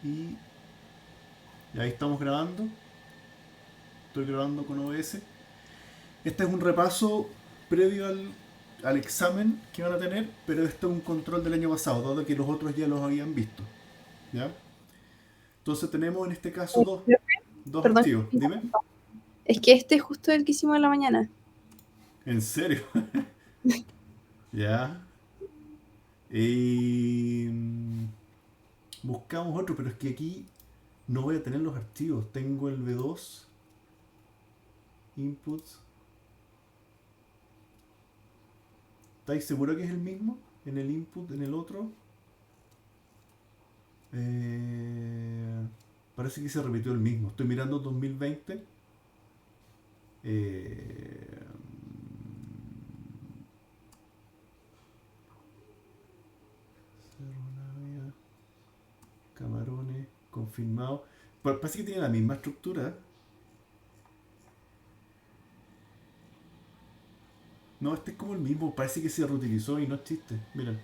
Y ahí estamos grabando. Estoy grabando con OBS. Este es un repaso previo al examen que van a tener, pero este es un control del año pasado, dado que los otros ya los habían visto. ¿Ya? Entonces tenemos en este caso dos Perdón, archivos. Dime. es que este es justo el que hicimos en la mañana. ¿En serio? Ya. Y buscamos otro, pero es que aquí no voy a tener los archivos. Tengo el B2, inputs. ¿Estáis seguros que es el mismo? En el input, en el otro. Eh, Parece que se repitió el mismo. Estoy mirando 2020. Eh, Cerro Navia, Camarones, confirmado. Parece que tiene la misma estructura. No, este es como el mismo. Parece que se reutilizó y no es chiste. Miren,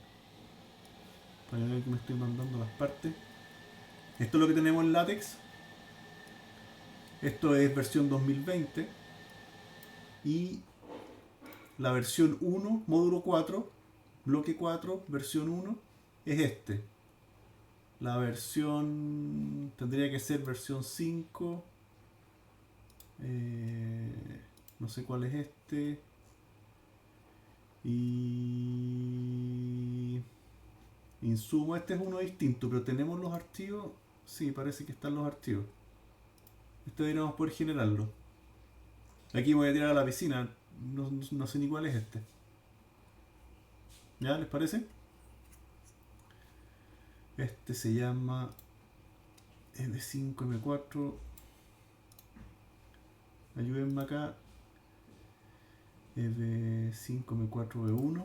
para ver que me estoy mandando las partes. Esto es lo que tenemos en látex. Esto es versión 2020. Y la versión 1, módulo 4, bloque 4, versión 1, es este. La versión tendría que ser versión 5. No sé cuál es este. Y insumo, este es uno distinto, pero tenemos los archivos. Sí, parece que están los archivos. Este deberíamos poder generarlo. Aquí me voy a tirar a la piscina. No sé ni cuál es este. ¿Ya? ¿Les parece? Este se llama M5, M4. Ayúdenme acá. M5, M4, B1.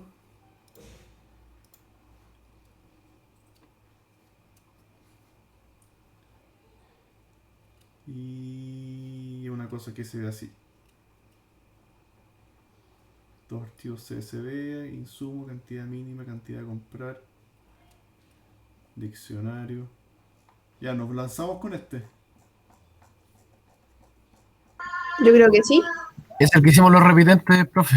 Y una cosa que se ve así. Dos archivos CSV, insumo, cantidad mínima, cantidad a comprar, diccionario. Ya, nos lanzamos con este. Yo creo que sí. Es el que hicimos los repitentes, profe.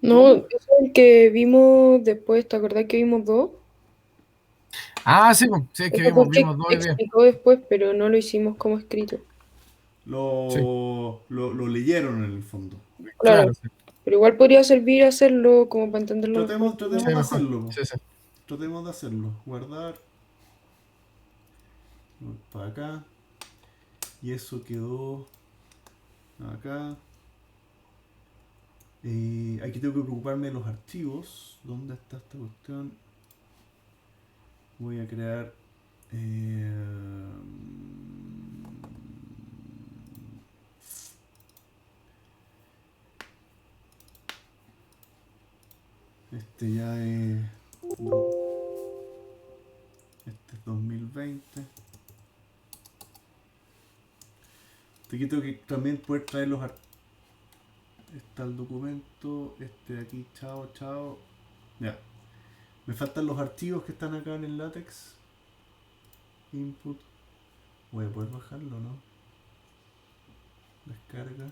No, ¿Cómo? ese es el que vimos después, ¿te acordás que vimos dos? Ah, sí, pues, sí, es que Ese fue el que vimos dos ideas. explicó después, pero no lo hicimos como escrito. Sí, Lo leyeron en el fondo. Claro, claro, sí. pero igual podría servir hacerlo como para entenderlo mejor. Tratemos Sí, de mejor. hacerlo. Sí, sí. Tratemos de hacerlo. Guardar. Para acá. Y eso quedó acá. Aquí tengo que preocuparme de los archivos. ¿Dónde está esta cuestión? Voy a crear. eh, este ya es. Este es 2020. Aquí tengo que también poder traer los archivos. Está el documento. Este de aquí, chao, chao. Ya. Me faltan los archivos que están acá en el látex. Input. Voy a poder bajarlo, ¿no? Descarga.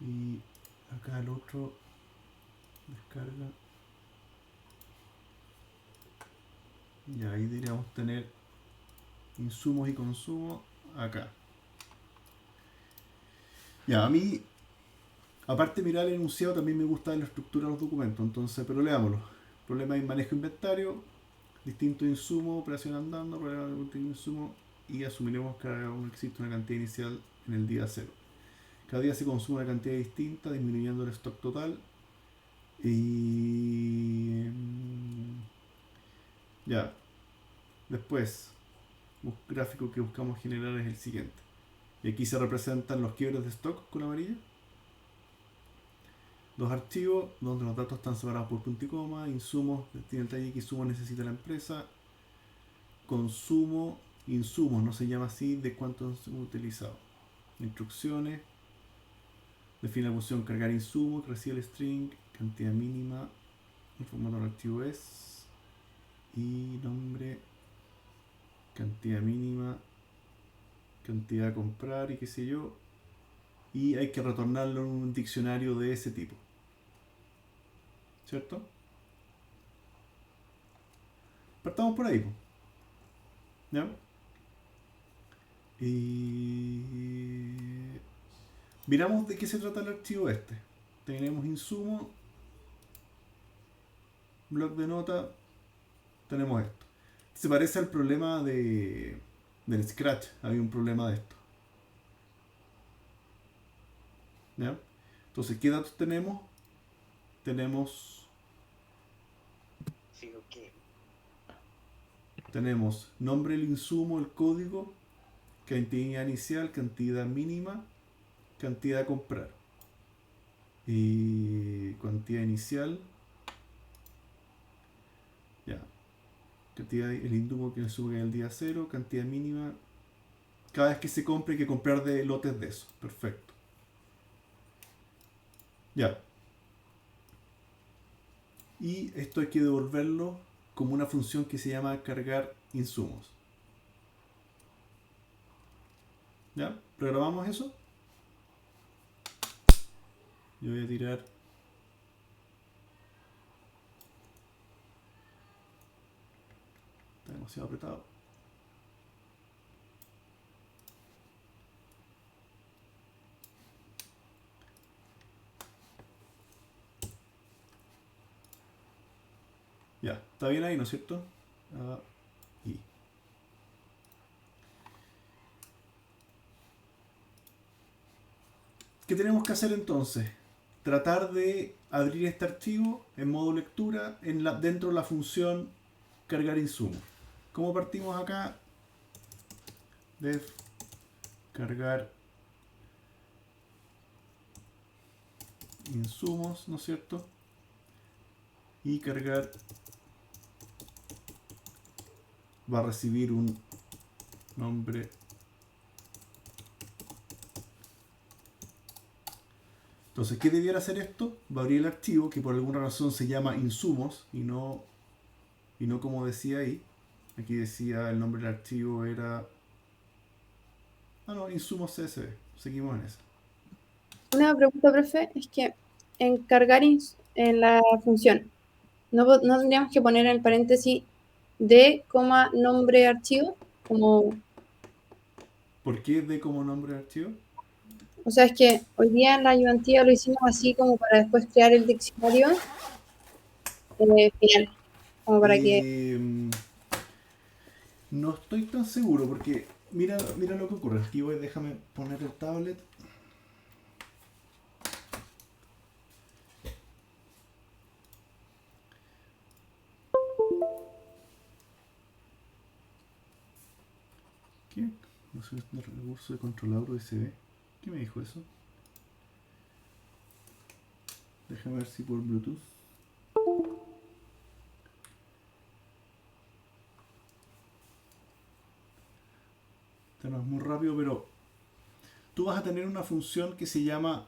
Y acá el otro. Descarga. Y ahí deberíamos tener insumos y consumo acá. Ya, a mí, aparte de mirar el enunciado, también me gusta la estructura de los documentos. Entonces, pero leámoslo. Problema de manejo de inventario, distintos insumos, operación andando, problema de último insumo y asumiremos que aún existe una cantidad inicial en el día cero. Cada día se consume una cantidad distinta, disminuyendo el stock total. Y ya, después, un gráfico que buscamos generar es el siguiente. Y aquí se representan los quiebres de stock con amarillo. Los archivos, donde los datos están separados por punto y coma. Insumos, tiene el talle que insumos necesita la empresa. Consumo, insumos, no se llama así, de cuántos hemos utilizado. Instrucciones, define la función cargar insumos, recibe el string, cantidad mínima, el formato del archivo es. y nombre, cantidad mínima, cantidad a comprar y qué sé yo, y hay que retornarlo en un diccionario de ese tipo, ¿cierto? Partamos por ahí, po. ¿Ya? Y miramos de qué se trata el archivo este. Tenemos insumo, blog de nota, tenemos esto. Se parece al problema del Scratch. Había un problema de esto. ¿Ya? Entonces, ¿qué datos tenemos? Tenemos, tenemos nombre del insumo, el código, cantidad inicial, cantidad mínima, cantidad a comprar. Y cantidad inicial, ya. Cantidad, el insumo que sube el día cero, cantidad mínima. Cada vez que se compre hay que comprar de lotes de eso. Perfecto. Ya. Y esto hay que devolverlo como una función que se llama cargar insumos. ¿Ya? ¿Programamos eso? Yo voy a tirar. Está demasiado apretado. Ya, está bien ahí, ¿no es cierto? Ahí. ¿Qué tenemos que hacer entonces? Tratar de abrir este archivo en modo lectura dentro de la función cargar insumos. ¿Cómo partimos acá? Def cargar insumos, ¿no es cierto? Y cargar va a recibir un nombre. Entonces, ¿qué debiera hacer esto? Va a abrir el archivo que por alguna razón se llama insumos y no como decía ahí. Aquí decía el nombre del archivo era... Ah, no, insumos CSV. Seguimos en eso. Una pregunta, profe, es que en cargar en la función, ¿no tendríamos que poner en el paréntesis de, nombre archivo? Como, ¿Por qué D como nombre de archivo? o sea, es que hoy día en la ayudantía lo hicimos así como para después crear el diccionario final, como para que... No estoy tan seguro porque mira lo que ocurre. Aquí déjame poner el tablet. ¿Qué? No sé, de recurso de controlador USB. ¿Qué me dijo eso? Déjame ver si por Bluetooth. Esto no es muy rápido, pero tú vas a tener una función que se llama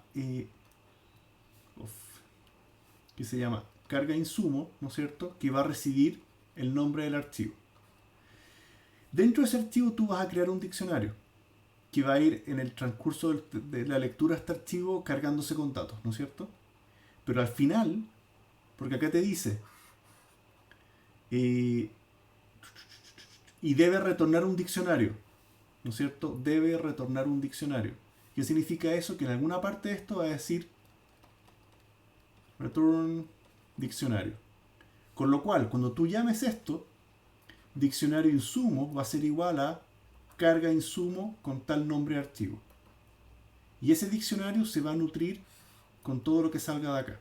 carga insumo, ¿no es cierto? Que va a recibir el nombre del archivo. Dentro de ese archivo tú vas a crear un diccionario que va a ir en el transcurso de la lectura de este archivo cargándose con datos, ¿no es cierto? Pero al final, porque acá te dice, y debe retornar un diccionario, ¿no es cierto? Debe retornar un diccionario. ¿Qué significa eso? Que en alguna parte de esto va a decir return diccionario. Con lo cual, cuando tú llames esto, diccionario insumo va a ser igual a carga insumo con tal nombre de archivo. Y ese diccionario se va a nutrir con todo lo que salga de acá.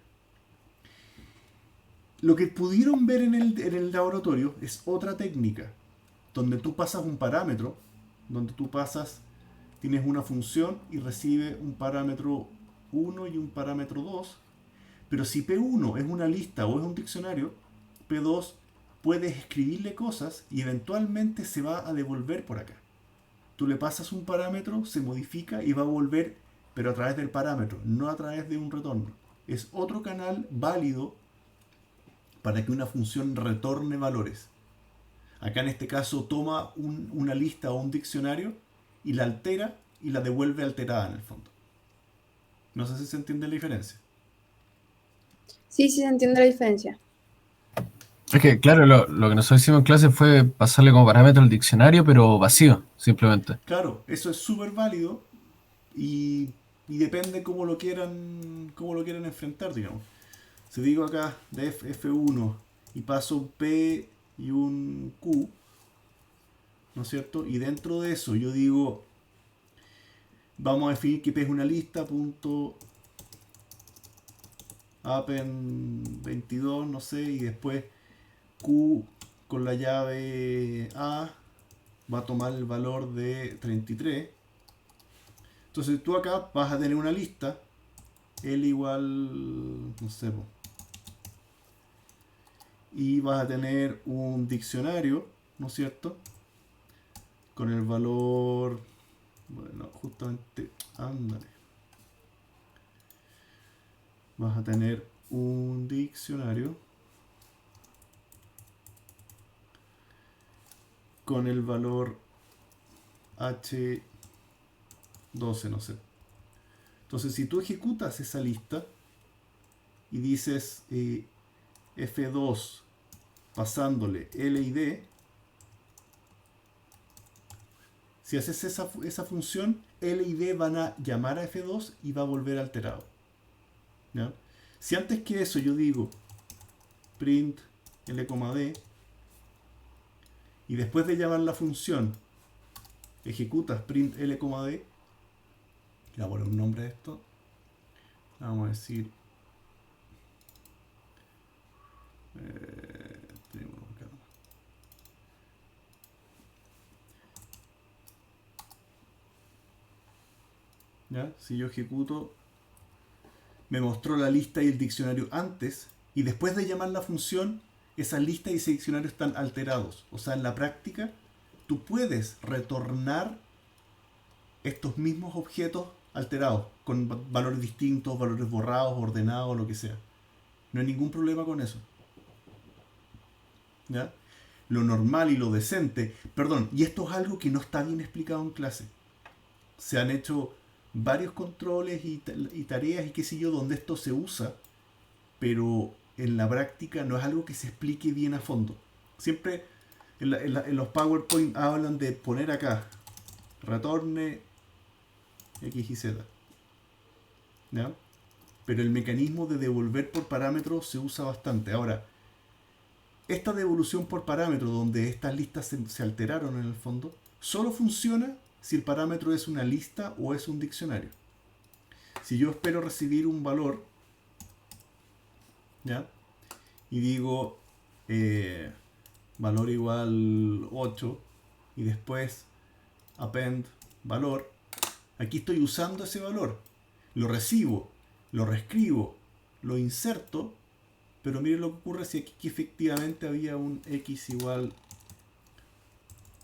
Lo que pudieron ver en el laboratorio es otra técnica, donde tú pasas un parámetro, tienes una función y recibe un parámetro 1 y un parámetro 2, pero si P1 es una lista o es un diccionario, P2 puedes escribirle cosas y eventualmente se va a devolver por acá. Tú le pasas un parámetro, se modifica y va a volver, pero a través del parámetro, no a través de un retorno. Es otro canal válido para que una función retorne valores. Acá en este caso toma una lista o un diccionario y la altera y la devuelve alterada en el fondo. No sé si se entiende la diferencia. Sí, sí se entiende la diferencia. Es que, claro, lo que nosotros hicimos en clase fue pasarle como parámetro el diccionario, pero vacío, simplemente. Claro, eso es súper válido y, y depende cómo lo quieran enfrentar, digamos. Si digo acá def F1 y paso un P y un Q, ¿no es cierto? Y dentro de eso yo digo, vamos a definir que P es una lista, punto append 22, no sé, y después Q con la llave A va a tomar el valor de 33. Entonces tú acá vas a tener una lista, L igual, no sé, y vas a tener un diccionario, ¿no es cierto? Con el valor, bueno, justamente, ándale. Vas a tener un diccionario con el valor H12, no sé. Entonces, si tú ejecutas esa lista y dices F2 pasándole L y D, si haces esa función, L y D van a llamar a F2 y va a volver alterado. ¿Ya? Si antes que eso yo digo print L, D y después de llamar la función ejecutas print L, D, le voy a poner un nombre a esto, vamos a decir ¿ya? Si yo ejecuto, me mostró la lista y el diccionario antes, y después de llamar la función, esa lista y ese diccionario están alterados. O sea, en la práctica, tú puedes retornar estos mismos objetos alterados, con valores distintos, valores borrados, ordenados, lo que sea. No hay ningún problema con eso. ¿Ya? Lo normal y lo decente, perdón, y esto es algo que no está bien explicado en clase. Se han hecho varios controles y tareas y qué sé yo donde esto se usa, pero en la práctica no es algo que se explique bien a fondo. Siempre en los PowerPoint hablan de poner acá retorne X y Z, ¿ya? Pero el mecanismo de devolver por parámetros se usa bastante. Ahora, esta devolución por parámetro donde estas listas se alteraron en el fondo, solo funciona si el parámetro es una lista o es un diccionario. Si yo espero recibir un valor, ¿ya? Y digo valor igual 8 y después append valor, aquí estoy usando ese valor, lo recibo, lo reescribo, lo inserto, pero miren lo que ocurre si aquí efectivamente había un x igual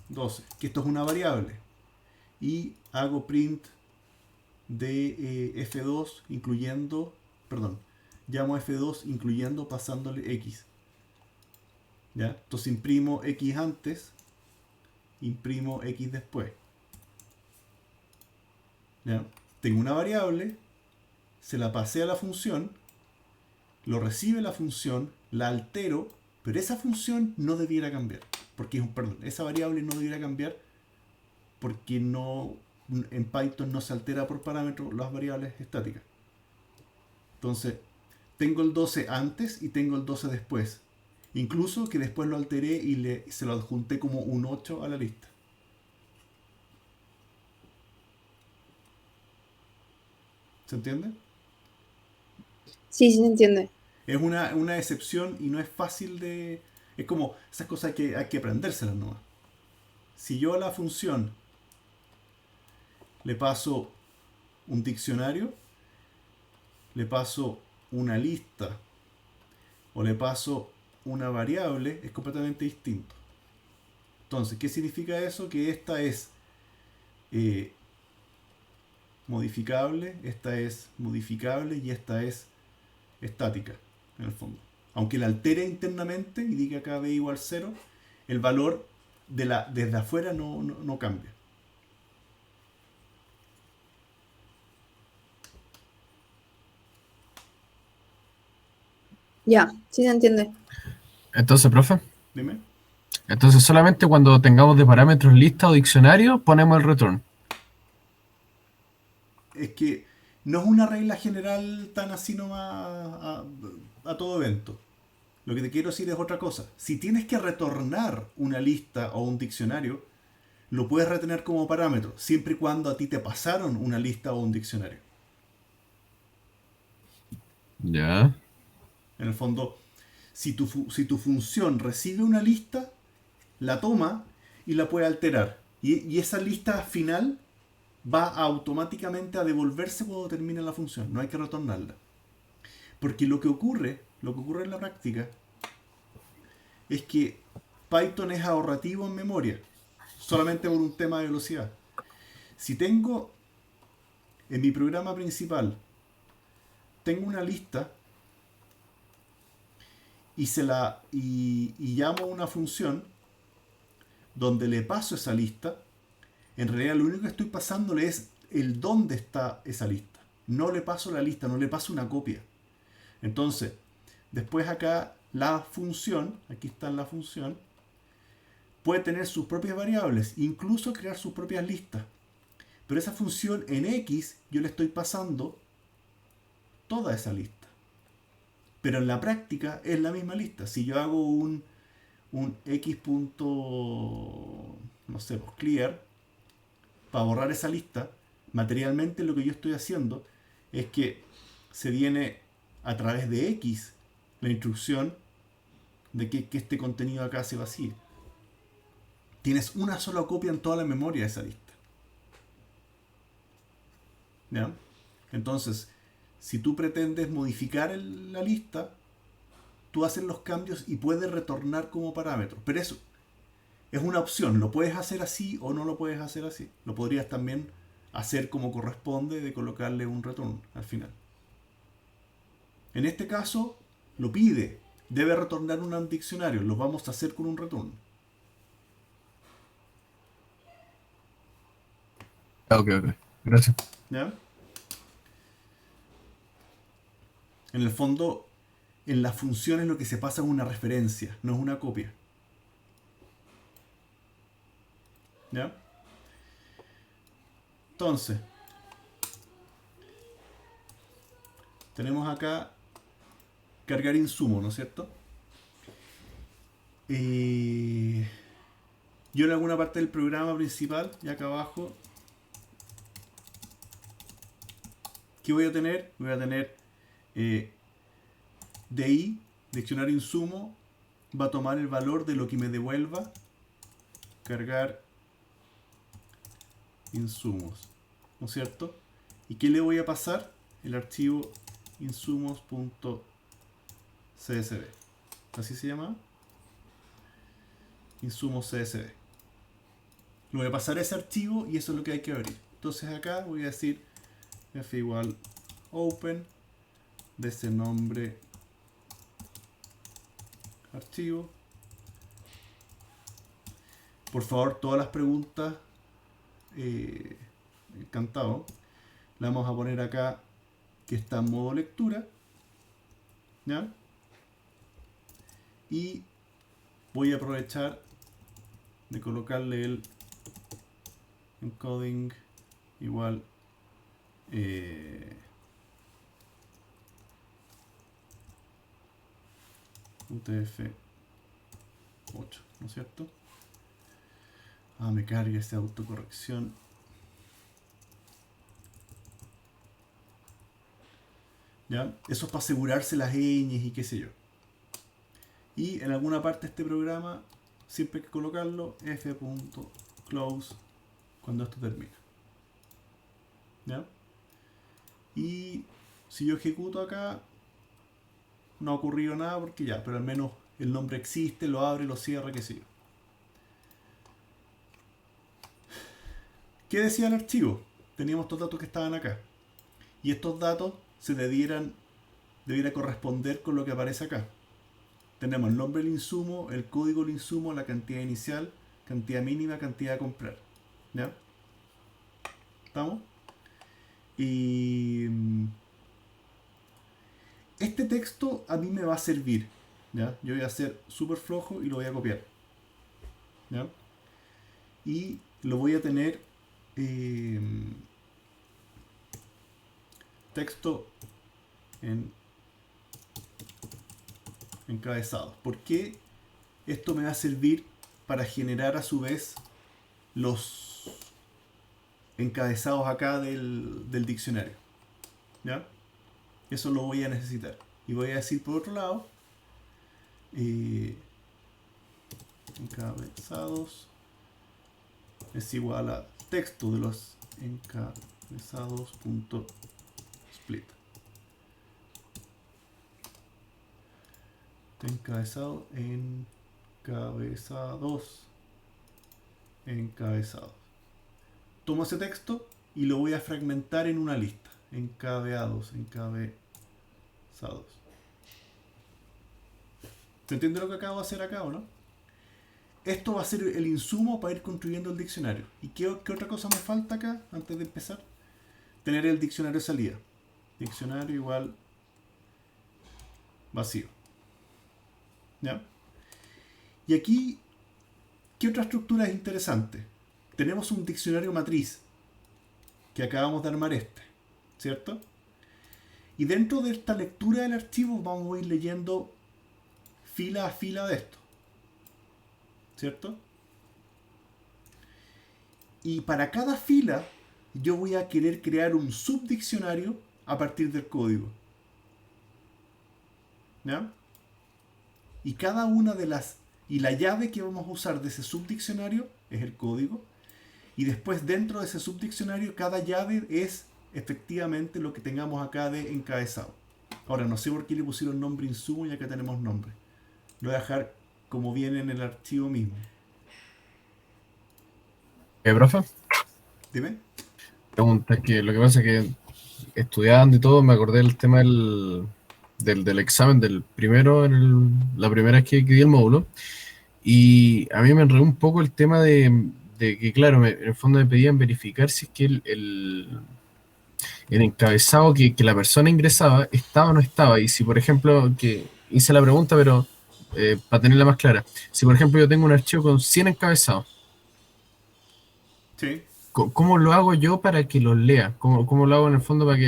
12, que esto es una variable, y hago print de f2 incluyendo, perdón, llamo f2 incluyendo pasándole x. ¿Ya? Entonces imprimo x antes, imprimo x después. ¿Ya? Tengo una variable, se la pasé a la función, lo recibe la función, la altero, pero esa función no debiera cambiar. Porque, perdón, esa variable no debiera cambiar porque no, en Python no se altera por parámetro las variables estáticas. Entonces, tengo el 12 antes y tengo el 12 después. Incluso que después lo alteré y se lo adjunté como un 8 a la lista. ¿Se entiende? Sí, sí se entiende. Es una excepción y no es fácil de... Es como esas cosas que hay que aprendérselas nomás. Si yo a la función le paso un diccionario, le paso una lista o le paso una variable, es completamente distinto. Entonces, ¿qué significa eso? Que esta es modificable, esta es modificable y esta es estática, en el fondo. Aunque la altere internamente y diga acá b igual 0, el valor desde afuera no cambia. Ya, sí se entiende. Entonces, profe, Dime. entonces solamente cuando tengamos de parámetros lista o diccionario ponemos el return. Es que no es una regla general tan así nomás a todo evento. Lo que te quiero decir es otra cosa. Si tienes que retornar una lista o un diccionario, lo puedes retener como parámetro, siempre y cuando a ti te pasaron una lista o un diccionario. Ya. En el fondo, si tu función recibe una lista, la toma y la puede alterar. Y esa lista final va automáticamente a devolverse cuando termine la función. No hay que retornarla. Porque lo que ocurre en la práctica es que Python es ahorrativo en memoria, solamente por un tema de velocidad. Si tengo en mi programa principal, tengo una lista y llamo a una función donde le paso esa lista, en realidad lo único que estoy pasándole es el dónde está esa lista. No le paso la lista, no le paso una copia. Entonces, después acá la función, aquí está la función, puede tener sus propias variables, incluso crear sus propias listas. Pero esa función en X yo le estoy pasando toda esa lista. Pero en la práctica es la misma lista. Si yo hago un X. No sé, pues clear, para borrar esa lista, materialmente lo que yo estoy haciendo es que se viene a través de X la instrucción de que este contenido acá se vacíe. Tienes una sola copia en toda la memoria de esa lista. ¿Ya? Entonces, si tú pretendes modificar la lista, tú haces los cambios y puedes retornar como parámetro. Pero eso es una opción. Lo puedes hacer así o no lo puedes hacer así. Lo podrías también hacer como corresponde, de colocarle un return al final. En este caso, lo pide. Debe retornar un diccionario. Lo vamos a hacer con un return. Ok, ok. Gracias. ¿Ya? En el fondo, en las funciones lo que se pasa es una referencia, no es una copia. ¿Ya? Entonces, tenemos acá cargar insumo, ¿no es cierto? Yo en alguna parte del programa principal, y acá abajo, ¿qué voy a tener? Voy a tener DI, diccionario insumo, va a tomar el valor de lo que me devuelva cargar insumos, ¿no es cierto? ¿Y qué le voy a pasar? El archivo insumos.csv. ¿Así se llama? Insumos CSV. Le voy a pasar ese archivo y eso es lo que hay que abrir. Entonces acá voy a decir f igual open de ese nombre archivo. Por favor, todas las preguntas, encantado. Le vamos a poner acá que está en modo lectura. ¿Ya? Y voy a aprovechar de colocarle el encoding igual UTF-8, ¿no es cierto? Me carga esta autocorrección. ¿Ya? Eso es para asegurarse las ñes y qué sé yo. Y en alguna parte de este programa siempre hay que colocarlo f.close cuando esto termina. ¿Ya? Y si yo ejecuto acá, no ha ocurrido nada porque ya, pero al menos el nombre existe, lo abre, lo cierra, qué sé yo. ¿Qué decía el archivo? Teníamos estos datos que estaban acá. Y estos datos se debiera corresponder con lo que aparece acá. tenemos el nombre del insumo, el código del insumo, la cantidad inicial, cantidad mínima, cantidad a comprar. ¿Ya? ¿Estamos? Y este texto a mí me va a servir. ¿Ya? Yo voy a ser súper flojo y lo voy a copiar. ¿Ya? Y lo voy a tener texto en encabezados. ¿Por qué esto me va a servir para generar a su vez los encabezados acá del diccionario? ¿Ya? Eso lo voy a necesitar. Y voy a decir por otro lado, encabezados es igual a texto de los encabezados.split. Encabezados. Tomo ese texto y lo voy a fragmentar en una lista. Encabeados. ¿Se entiende lo que acabo de hacer acá o no? Esto va a ser el insumo para ir construyendo el diccionario. ¿Y qué otra cosa me falta acá antes de empezar? Tener el diccionario de salida. Diccionario igual vacío. ¿Ya? Y aquí, ¿qué otra estructura es interesante? Tenemos un diccionario matriz que acabamos de armar ¿cierto? Y dentro de esta lectura del archivo vamos a ir leyendo fila a fila de esto, ¿cierto? Y para cada fila yo voy a querer crear un subdiccionario a partir del código. ¿Ya? Y cada una de las... Y la llave que vamos a usar de ese subdiccionario es el código. Y después dentro de ese subdiccionario cada llave es efectivamente lo que tengamos acá de encabezado. Ahora no sé por qué le pusieron nombre insumo y acá tenemos nombre. Lo voy a dejar como viene en el archivo mismo. Profe, Dime. pregunta que lo que pasa es que estudiando y todo me acordé del tema del examen del primero, la primera vez que di el módulo. Y a mí me enredó un poco el tema de que, claro, en el fondo me pedían verificar si es que el encabezado que la persona ingresaba estaba o no estaba. Y si, por ejemplo, que hice la pregunta, pero para tenerla más clara, si, por ejemplo, yo tengo un archivo con 100 encabezados, Sí. ¿cómo lo hago yo para que los lea? ¿Cómo lo hago en el fondo para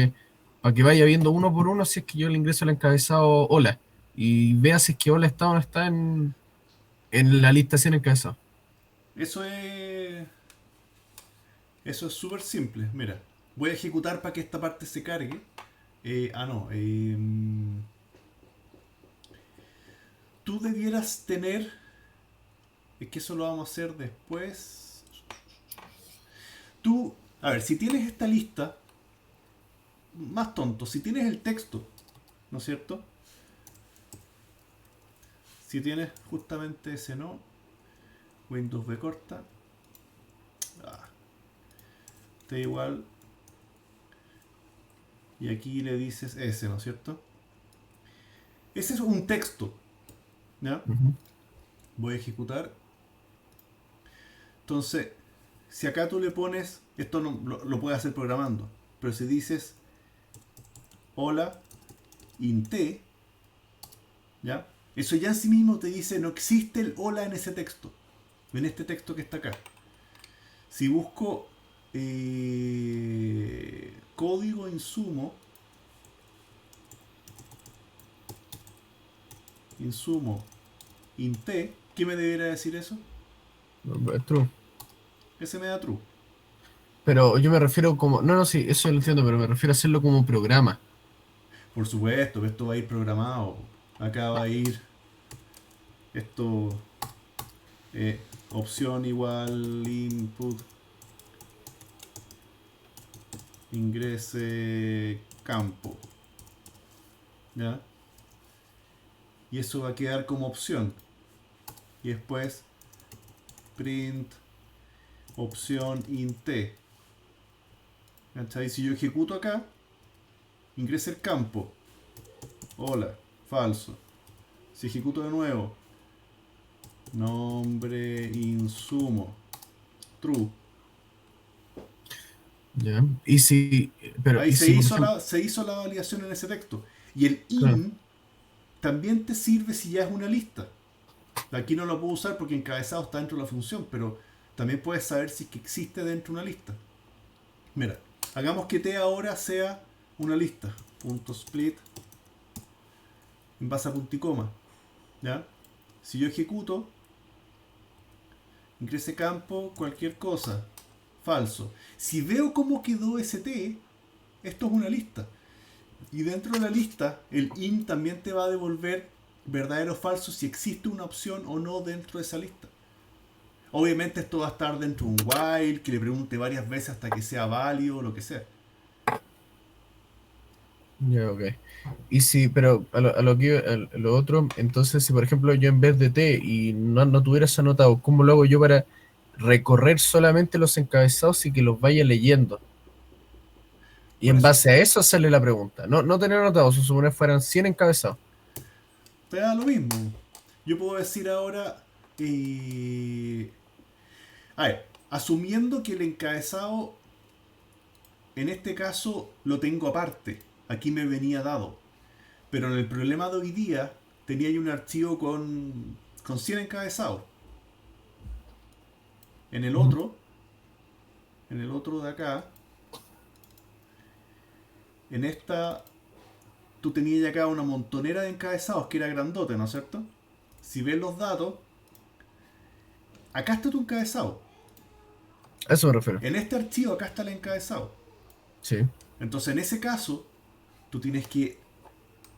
que vaya viendo uno por uno si es que yo le ingreso el encabezado hola? Y vea si es que hola está o no está en la lista 100 encabezados. Eso es... Eso es súper simple. Mira, voy a ejecutar para que esta parte se cargue. No. Tú debieras tener... Es que eso lo vamos a hacer después. Tú... A ver, si tienes esta lista... Más tonto, si tienes el texto, ¿no es cierto? Si tienes justamente ese no, Windows B corta, está igual, y aquí le dices ese, ¿no es cierto? Ese es un texto, ¿ya? Ujú. Voy a ejecutar. Entonces, si acá tú le pones, esto no, lo puedes hacer programando, pero si dices hola int, ¿ya? Eso ya en sí mismo te dice no existe el hola en ese texto, en este texto que está acá. Si busco código insumo int, ¿qué me debería decir eso? Es true. Ese me da true. Pero yo me refiero como, no, sí, eso lo entiendo, pero me refiero a hacerlo como programa. Por supuesto, esto va a ir programado. Acá va a ir esto, opción igual input ingrese campo, ¿ya? Y eso va a quedar como opción. Y después print opción int. ¿Cachai? Si yo ejecuto acá, ingresa el campo. Hola, falso. Si ejecuto de nuevo, nombre insumo, true. Ya. Y si, pero, Ahí y si, por ejemplo, se hizo la validación en ese texto. Y el claro, in también te sirve si ya es una lista. Aquí no lo puedo usar porque encabezado está dentro de la función, pero también puedes saber si es que existe dentro de una lista. Mira, hagamos que t ahora sea una lista. Punto split en base a punto y coma. ¿Ya? Si yo ejecuto, ingrese campo, cualquier cosa. Falso. Si veo cómo quedó ese t, esto es una lista. Y dentro de la lista, el in también te va a devolver verdadero o falso si existe una opción o no dentro de esa lista. Obviamente esto va a estar dentro de un while que le pregunte varias veces hasta que sea válido o lo que sea. ya, ok. Y si, pero a lo otro, entonces, si por ejemplo yo en vez de T y no tuvieras anotado, ¿cómo lo hago yo para recorrer solamente los encabezados y que los vaya leyendo? Y Por en eso, base a eso hacerle la pregunta. No tener anotados, se supone que fueran 100 encabezados. te da lo mismo. Yo puedo decir ahora, eh, a ver, asumiendo que el encabezado en este caso lo tengo aparte, aquí me venía dado, pero en el problema de hoy día tenía yo un archivo con 100 encabezados. En el Ujú. otro, en el otro de acá, en esta, tú tenías ya acá una montonera de encabezados que era grandote, ¿no es cierto? Si ves los datos, acá está tu encabezado. A eso me refiero. En este archivo acá está el encabezado. Sí. Entonces en ese caso, tú tienes que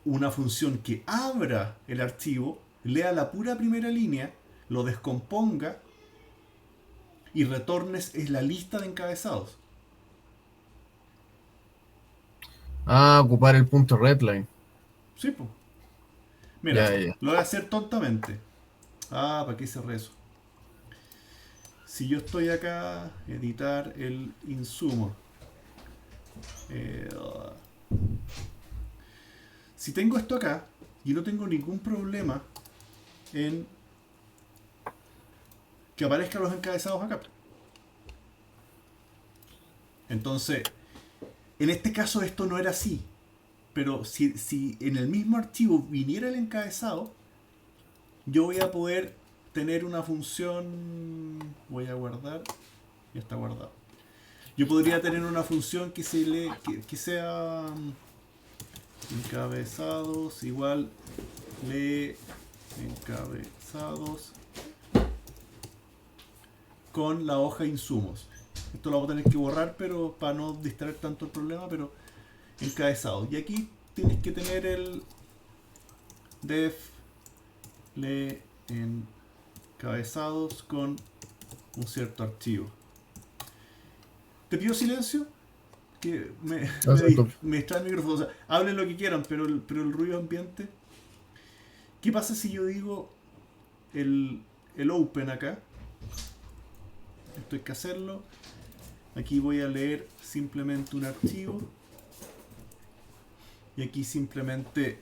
una función que abra el archivo, lea la pura primera línea, lo descomponga y retornes es la lista de encabezados. Ah, ocupar el punto redline. Sí, pues. Mira, Ya, ya, ya. lo voy a hacer tontamente. Ah, ¿para qué cerré eso? Si yo estoy acá, editar el insumo. Eh, si tengo esto acá y no tengo ningún problema en que aparezcan los encabezados acá. Entonces, en este caso esto no era así. Pero si en el mismo archivo viniera el encabezado, yo voy a poder tener una función. Voy a guardar. Ya está guardado. Yo podría tener una función que se le, que sea encabezados igual lee encabezados con la hoja insumos. Esto lo voy a tener que borrar, pero para no distraer tanto el problema, pero encabezados. Y aquí tienes que tener el def lee encabezados con un cierto archivo. ¿Te pido silencio? Que Exacto. me distrae el micrófono. O sea, hablen lo que quieran, pero el ruido ambiente. ¿Qué pasa si yo digo el open acá? Esto hay que hacerlo. Aquí voy a leer simplemente un archivo. Y aquí simplemente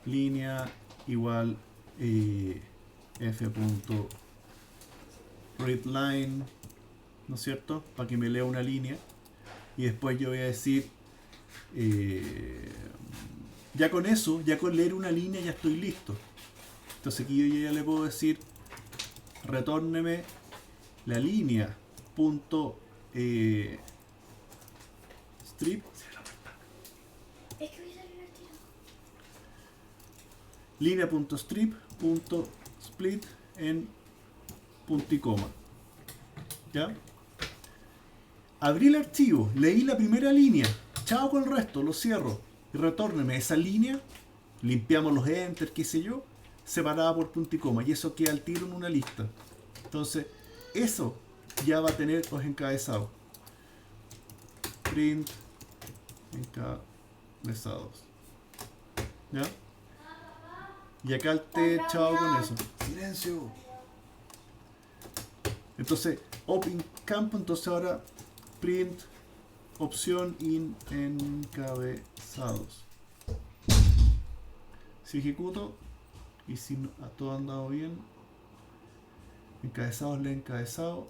línea igual f.readline, ¿no es cierto? Para que me lea una línea. Y después yo voy a decir ya con eso, ya con leer una línea ya estoy listo. Entonces aquí yo ya le puedo decir retórneme la línea punto strip línea.strip.split en punto y coma. ¿Ya? Abrí el archivo, leí la primera línea, chao con el resto, lo cierro y retórneme esa línea, limpiamos los enter, qué sé yo, separada por punto y coma, y eso queda al tiro en una lista. Entonces, eso ya va a tener los encabezados. Print encabezados. ¿Ya? Y acá el T chao con eso. Silencio. Entonces, open campo, entonces ahora print opción in encabezados. Si ejecuto y si todo ha andado bien, encabezados, lee encabezado.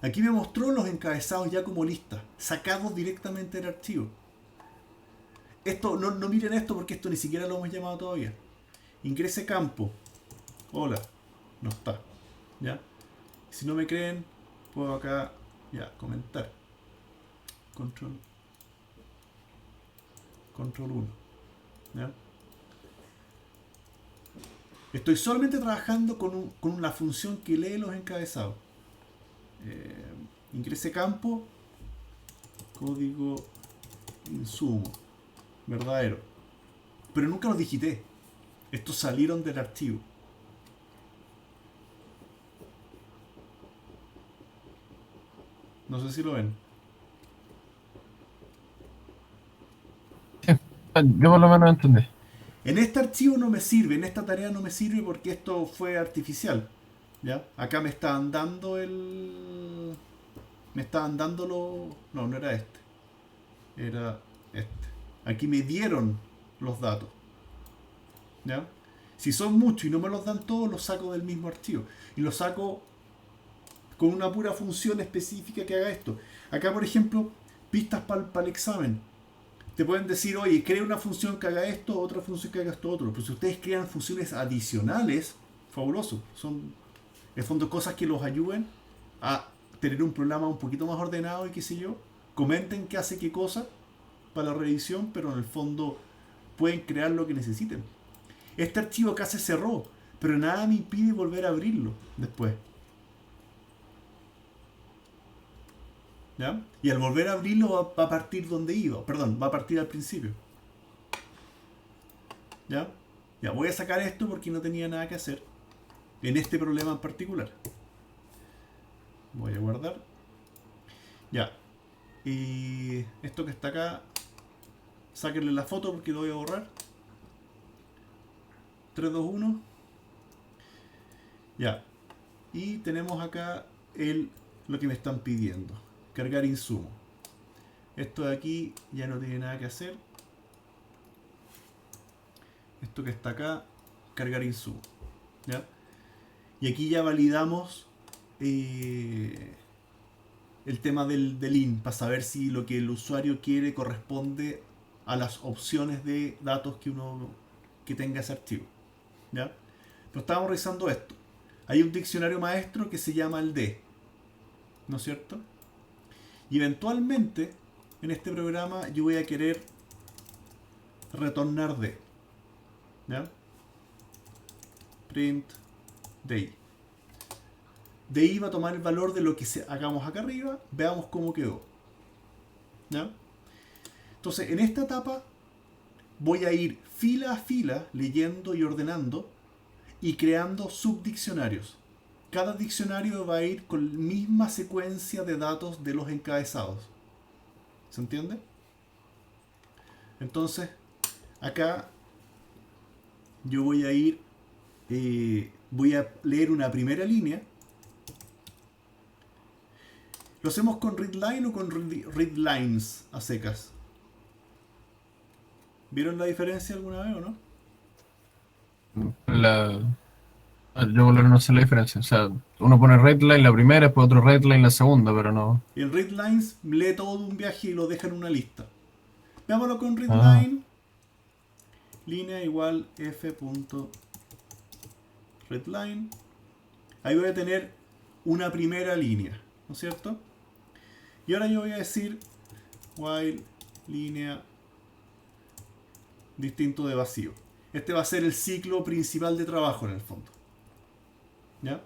Aquí me mostró los encabezados ya como lista, sacados directamente del archivo. Esto, no miren esto porque esto ni siquiera lo hemos llamado todavía. Ingrese campo. Hola. No está. ¿Ya? Si no me creen, puedo acá ya comentar. Control 1. ¿Ya? Estoy solamente trabajando con la función que lee los encabezados. Ingrese campo, código insumo, verdadero. Pero nunca los digité. Estos salieron del archivo. No sé si lo ven. Yo por lo menos entendí. En este archivo no me sirve, en esta tarea no me sirve porque esto fue artificial. ¿Ya? Acá me estaban dando el... Me estaban dando lo... No, no era este. Era este. Aquí me dieron los datos. ¿Ya? Si son muchos y no me los dan todos, los saco del mismo archivo. Y los saco con una pura función específica que haga esto. Acá, por ejemplo, pistas para el examen. Te pueden decir, oye, crea una función que haga esto, otra función que haga esto otro. Pero si ustedes crean funciones adicionales, fabuloso. Son, en el fondo, cosas que los ayuden a tener un programa un poquito más ordenado y qué sé yo. Comenten qué hace qué cosa para la revisión, pero en el fondo pueden crear lo que necesiten. Este archivo acá se cerró, pero nada me impide volver a abrirlo después. ¿Ya? Y al volver a abrirlo va a partir donde iba. Perdón, va a partir al principio. ¿Ya? Ya, voy a sacar esto porque no tenía nada que hacer en este problema en particular. Voy a guardar. Ya. Y esto que está acá, sáquenle la foto porque lo voy a borrar. 3, 2, 1. Ya. Y tenemos acá lo que me están pidiendo. Cargar insumo. Esto de aquí ya no tiene nada que hacer. Esto que está acá, cargar insumo. ¿Ya? Y aquí ya validamos el tema del IN para saber si lo que el usuario quiere corresponde a las opciones de datos que tenga ese archivo. ¿Ya? Pero estábamos revisando esto. Hay un diccionario maestro que se llama el D. ¿No es cierto? Y eventualmente en este programa yo voy a querer retornar D. ¿Ya? Print DI. DI va a tomar el valor de lo que hagamos acá arriba. Veamos cómo quedó. ¿Ya? Entonces en esta etapa voy a ir fila a fila leyendo y ordenando y creando subdiccionarios. Cada diccionario va a ir con la misma secuencia de datos de los encabezados. ¿Se entiende? Entonces, acá yo voy a ir, voy a leer una primera línea. ¿Lo hacemos con readline o con readlines a secas? ¿Vieron la diferencia alguna vez o no? Yo por lo menos no sé la diferencia. O sea, uno pone readline la primera, después otro readline la segunda, pero no. Y el readlines lee todo un viaje y lo deja en una lista. Veámoslo con readline. Línea igual f.readline. Ahí voy a tener una primera línea, ¿no es cierto? Y ahora yo voy a decir while línea distinto de vacío. Este va a ser el ciclo principal de trabajo en el fondo. ¿Ya?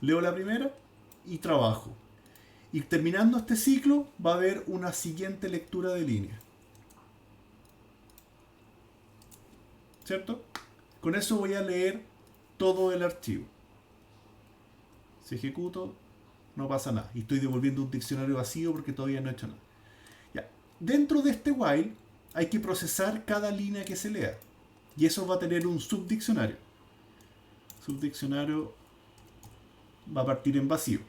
Leo la primera y trabajo. Y terminando este ciclo va a haber una siguiente lectura de línea. ¿Cierto? Con eso voy a leer todo el archivo. Si ejecuto, no pasa nada. Y estoy devolviendo un diccionario vacío porque todavía no he hecho nada. Ya. Dentro de este while hay que procesar cada línea que se lea. Y eso va a tener un subdiccionario. Subdiccionario va a partir en vacío.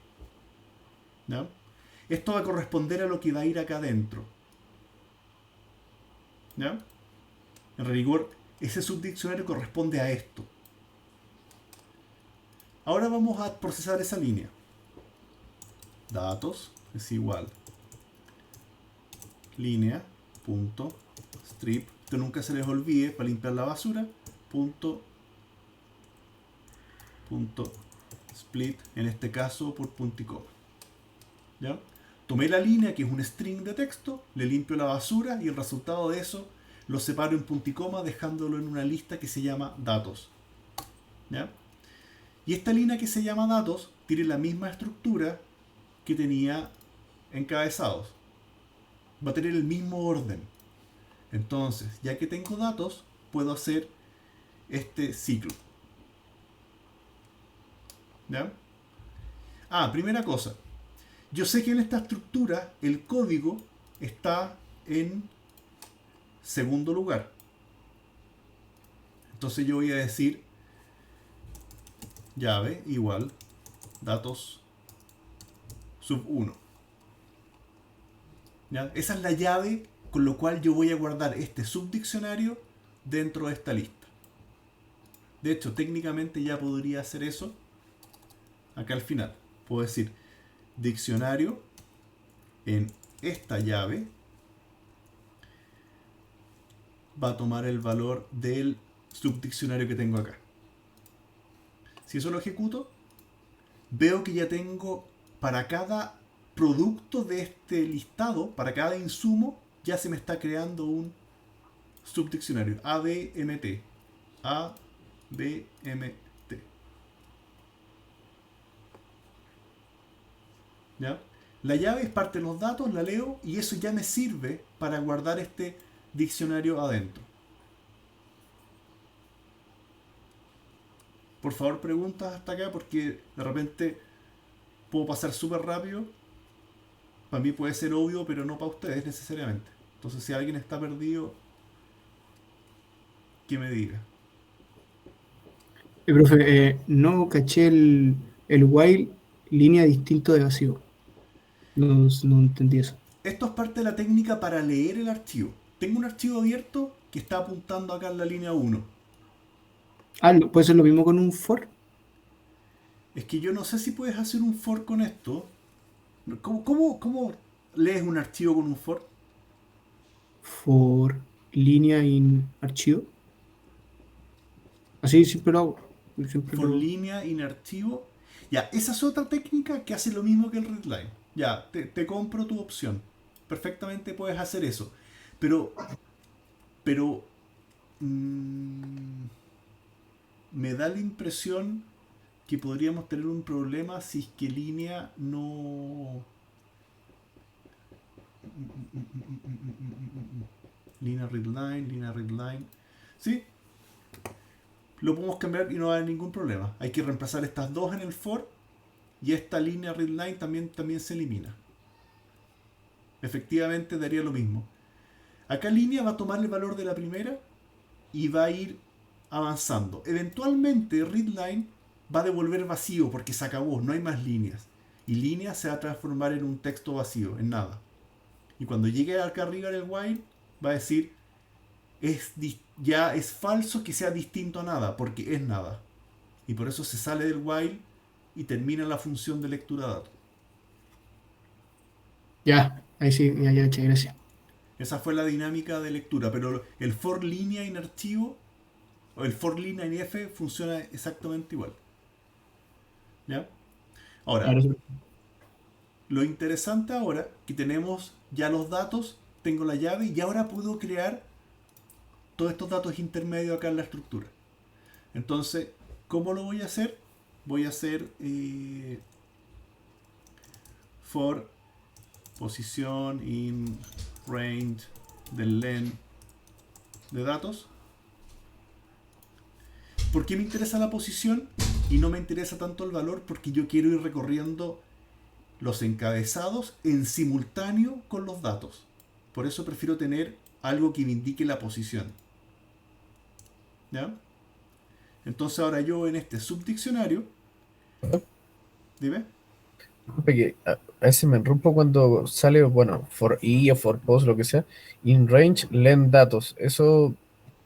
¿Ya? Esto va a corresponder a lo que va a ir acá adentro. ¿Ya? En rigor, ese subdiccionario corresponde a esto. Ahora vamos a procesar esa línea. Datos es igual línea punto strip, que nunca se les olvide para limpiar la basura, punto split, en este caso por punto y coma. ¿Ya? Tomé la línea, que es un string de texto, le limpio la basura y el resultado de eso lo separo en punto y coma, dejándolo en una lista que se llama datos. ¿Ya? Y esta línea que se llama datos tiene la misma estructura que tenía encabezados. Va a tener el mismo orden. Entonces, ya que tengo datos, puedo hacer este ciclo. ¿Ya? Primera cosa. Yo sé que en esta estructura el código está en segundo lugar. Entonces yo voy a decir llave igual datos sub 1. ¿Ya? Esa es la llave con lo cual yo voy a guardar este subdiccionario dentro de esta lista. De hecho, técnicamente ya podría hacer eso acá al final. Puedo decir diccionario en esta llave va a tomar el valor del subdiccionario que tengo acá. Si eso lo ejecuto, veo que ya tengo para cada producto de este listado, para cada insumo, ya se me está creando un subdiccionario. ABMT. ABMT. ¿Ya? La llave es parte de los datos, la leo y eso ya me sirve para guardar este diccionario adentro. Por favor, preguntas hasta acá porque de repente puedo pasar súper rápido. Para mí puede ser obvio, pero no para ustedes necesariamente. Entonces, si alguien está perdido, que me diga. Profe, no caché el while línea distinto de vacío. No entendí eso. Esto es parte de la técnica para leer el archivo. Tengo un archivo abierto que está apuntando acá en la línea 1. ¿Puede ser lo mismo con un for? Es que yo no sé si puedes hacer un for con esto. ¿Cómo lees un archivo con un for? For línea in archivo. Así siempre lo hago. For línea in archivo. Ya, esa es otra técnica que hace lo mismo que el readline. Ya, te compro tu opción. Perfectamente puedes hacer eso. Pero me da la impresión que podríamos tener un problema si es que línea no... Línea readline. ¿Sí? Lo podemos cambiar y no va a haber ningún problema. Hay que reemplazar estas dos en el for y esta línea readline también se elimina. Efectivamente daría lo mismo. Acá línea va a tomar el valor de la primera y va a ir avanzando. Eventualmente readline va a devolver vacío porque se acabó, no hay más líneas. Y línea se va a transformar en un texto vacío, en nada. Y cuando llegue acá arriba en el while, va a decir ya es falso que sea distinto a nada, porque es nada. Y por eso se sale del while y termina la función de lectura de datos. Ya, ahí sí, ya, gracias. Esa fue la dinámica de lectura, pero el for línea en archivo o el for línea en f funciona exactamente igual. ¿Ya? Ahora, lo interesante ahora que tenemos ya los datos, tengo la llave y ahora puedo crear todos estos datos intermedios acá en la estructura. Entonces, ¿cómo lo voy a hacer? Voy a hacer for posición in range del len de datos. ¿Por qué me interesa la posición y no me interesa tanto el valor? Porque yo quiero ir recorriendo los encabezados en simultáneo con los datos. Por eso prefiero tener algo que me indique la posición. ¿Ya? Entonces ahora yo en este subdiccionario... Dime. Porque a veces me rompo cuando sale, bueno, for i o for post, lo que sea, in range len datos. Eso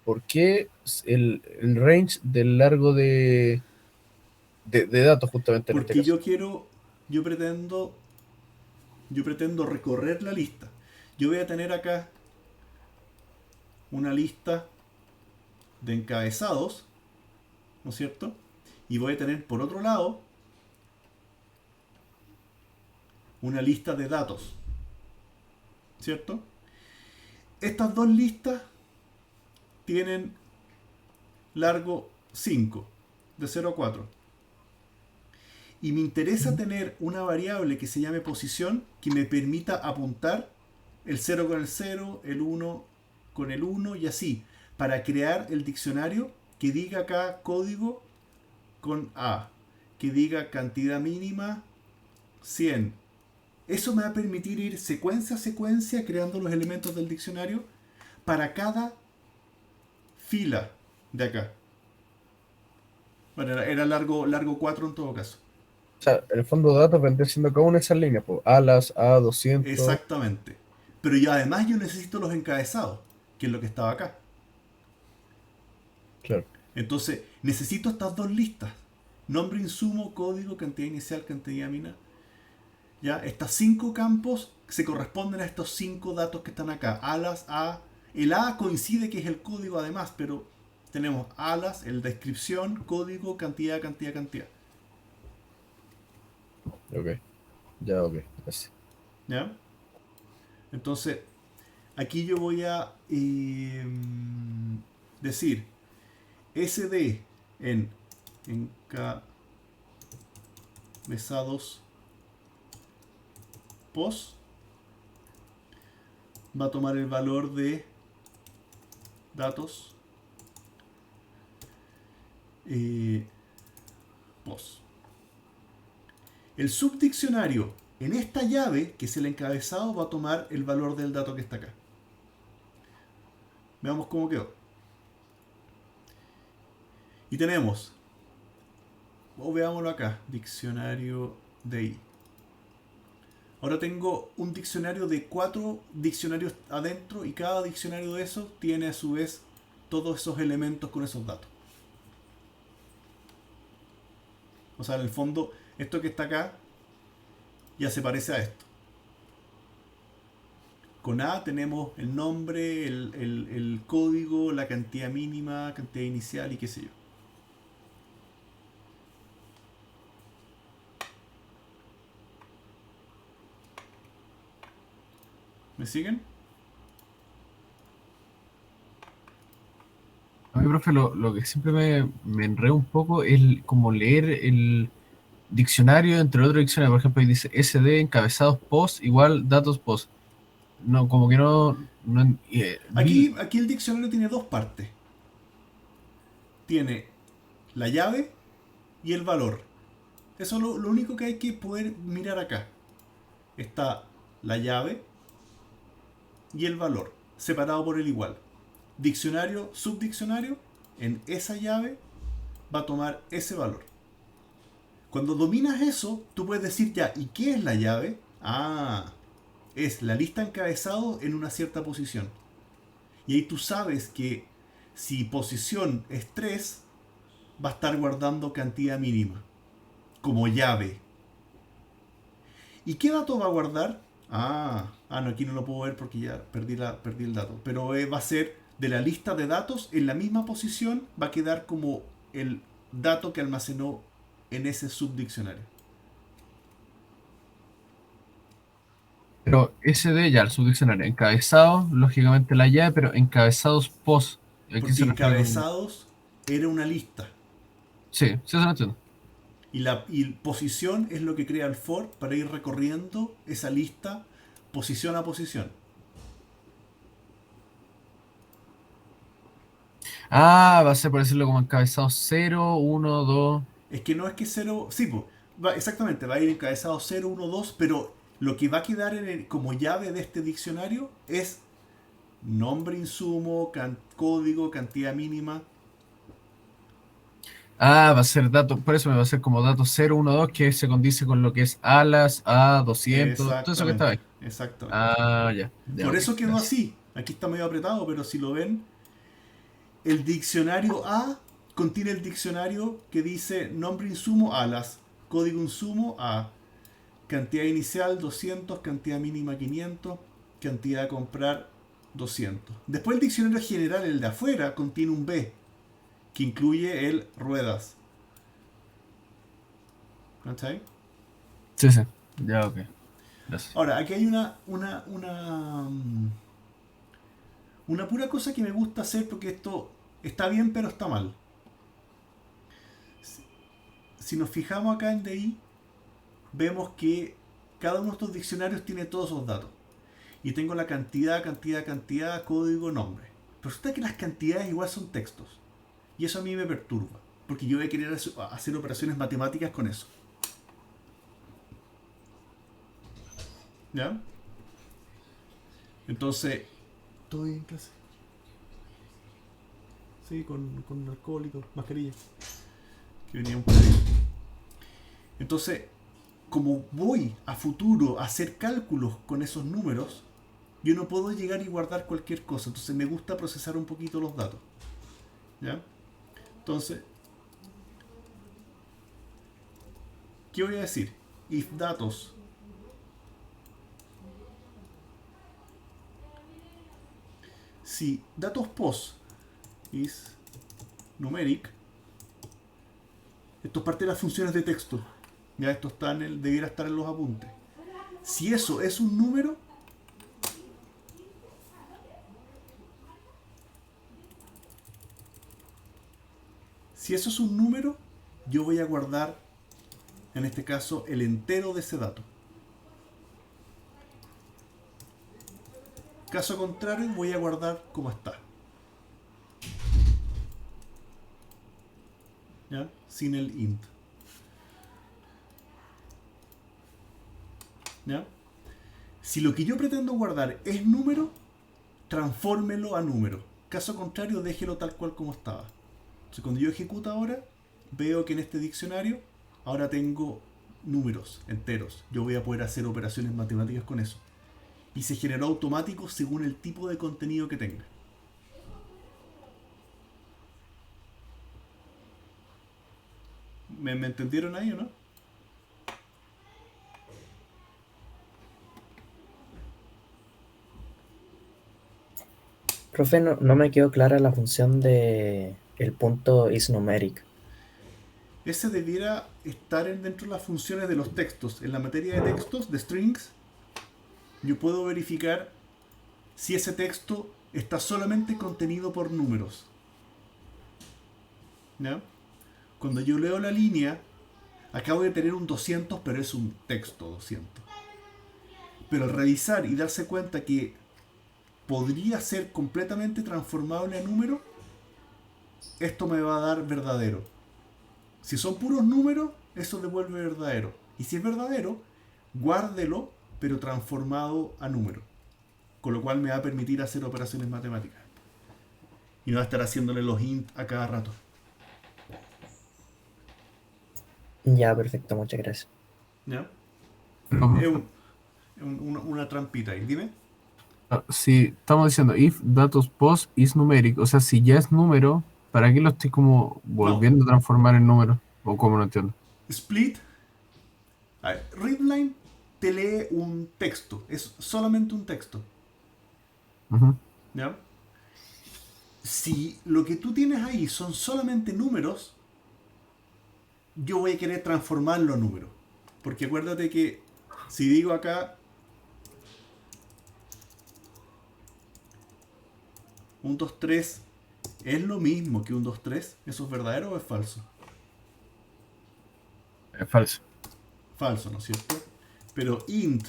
¿por qué el range del largo de datos justamente en este Porque caso? yo pretendo, yo pretendo recorrer la lista. Yo voy a tener acá una lista de encabezados, ¿no es cierto? Y voy a tener por otro lado una lista de datos, ¿cierto? Estas dos listas tienen largo 5, de 0 a 4. Y me interesa tener una variable que se llame posición que me permita apuntar el 0 con el 0, el 1 con el 1 y así, para crear el diccionario que diga acá código con A, que diga cantidad mínima 100. Eso me va a permitir ir secuencia a secuencia creando los elementos del diccionario para cada fila de acá. Bueno, era largo 4 en todo caso. O sea, en el fondo de datos vendría siendo cada una de esas líneas, pues, alas, A200. Exactamente. Pero yo además yo necesito los encabezados, que es lo que estaba acá. Claro. Entonces, necesito estas dos listas. Nombre, insumo, código, cantidad inicial, cantidad mina. ¿Ya? Estas 5 campos se corresponden a estos 5 datos que están acá. Alas, A. El A coincide que es el código además, pero tenemos alas, el descripción, código, cantidad, cantidad, cantidad. Ok. Ya, ok. Gracias. ¿Ya? Entonces, aquí yo voy a decir SD en encabezados post va a tomar el valor de datos post. El subdiccionario en esta llave, que es el encabezado, va a tomar el valor del dato que está acá. Veamos cómo quedó. Y tenemos, o veámoslo acá, diccionario de I. Ahora tengo un diccionario de 4 diccionarios adentro y cada diccionario de esos tiene a su vez todos esos elementos con esos datos. O sea, en el fondo, esto que está acá ya se parece a esto. Con A tenemos el nombre, el código, la cantidad mínima, cantidad inicial y qué sé yo. ¿Me siguen? A mí, profe, lo que siempre me enreda un poco es como leer el diccionario entre otro diccionario. Por ejemplo, ahí dice SD encabezados post igual datos post. No, como que no Aquí el diccionario tiene dos partes. Tiene la llave y el valor. Eso es lo único que hay que poder mirar acá. Está la llave y el valor, separado por el igual. Diccionario, subdiccionario, en esa llave va a tomar ese valor. Cuando dominas eso, tú puedes decir ya, ¿y qué es la llave? Ah, es la lista encabezado en una cierta posición. Y ahí tú sabes que si posición es 3, va a estar guardando cantidad mínima, como llave. ¿Y qué dato va a guardar? No, aquí no lo puedo ver porque ya perdí el dato. Pero va a ser de la lista de datos, en la misma posición va a quedar como el dato que almacenó en ese subdiccionario. Pero SD ya, el subdiccionario. Encabezados, lógicamente la llave, pero encabezados post. ¿A qué Porque se refiere con...? encabezados era una lista. Sí, sí, eso lo entiendo. Y posición es lo que crea el for para ir recorriendo esa lista posición a posición. Ah, va a ser por decirlo como encabezados 0, 1, 2. Es que no es que 0. Sí, pues, exactamente, va a ir encabezado 0, 1, 2, pero lo que va a quedar como llave de este diccionario es nombre, insumo, código, cantidad mínima. Ah, va a ser dato, por eso me va a ser como dato 0, 1, 2, que se condice con lo que es alas, A200, todo eso que está Exactamente, ahí. exactamente. Ah, ya, ya, Por ok, eso quedó gracias. así. Aquí está medio apretado, pero si lo ven, el diccionario A contiene el diccionario que dice nombre insumo alas, código insumo A, cantidad inicial 200, cantidad mínima 500, cantidad a comprar 200. Después el diccionario general, el de afuera, contiene un B, que incluye el ruedas. ¿Cachai? Sí, sí. Ya, ok. Gracias. Ahora, aquí hay una pura cosa que me gusta hacer porque esto está bien pero está mal. Si nos fijamos acá en DI, vemos que cada uno de estos diccionarios tiene todos esos datos. Y tengo la cantidad, código, nombre. Pero resulta que las cantidades igual son textos. Y eso a mí me perturba. Porque yo voy a querer hacer operaciones matemáticas con eso. ¿Ya? Entonces, ¿todo bien en clase? Sí, con alcohol y todo, mascarilla. Que venía un par de... Entonces, como voy a futuro a hacer cálculos con esos números, yo no puedo llegar y guardar cualquier cosa. Entonces me gusta procesar un poquito los datos. ¿Ya? Entonces, ¿qué voy a decir? If datos si datos post is numeric, esto es parte de las funciones de texto. Ya esto está debiera estar en los apuntes. Si eso es un número, yo voy a guardar, en este caso, el entero de ese dato. Caso contrario, voy a guardar como está. ¿Ya? Sin el int. ¿Ya? Si lo que yo pretendo guardar es número, transfórmelo a número. Caso contrario, déjelo tal cual como estaba. Entonces, cuando yo ejecuto ahora, veo que en este diccionario ahora tengo números enteros. Yo voy a poder hacer operaciones matemáticas con eso. Y se generó automático según el tipo de contenido que tenga. ¿Me entendieron ahí o no? Profe, no me quedó clara la función de el punto isNumeric. Ese debiera estar dentro de las funciones de los textos. En la materia de textos, de strings, yo puedo verificar si ese texto está solamente contenido por números. ¿Ya? Cuando yo leo la línea, acabo de tener un 200, pero es un texto 200. Pero al revisar y darse cuenta que podría ser completamente transformable a número, esto me va a dar verdadero. Si son puros números, eso devuelve verdadero. Y si es verdadero, guárdelo, pero transformado a número. Con lo cual me va a permitir hacer operaciones matemáticas. Y no va a estar haciéndole los int a cada rato. Ya, perfecto, muchas gracias. ¿Ya? Ojo. Es una trampita ahí. Dime. Si estamos diciendo if datos post is numeric, o sea, si ya es número, ¿para qué lo estoy como volviendo a transformar en número? ¿O cómo no entiendo? Split. A ver, readline te lee un texto. Es solamente un texto. Ujú. ¿Ya? Si lo que tú tienes ahí son solamente números, yo voy a querer transformarlo a número. Porque acuérdate que si digo acá 1, 2, 3 es lo mismo que 1, 2, 3, ¿eso es verdadero o es falso? Es falso. Falso, ¿no es cierto? Pero int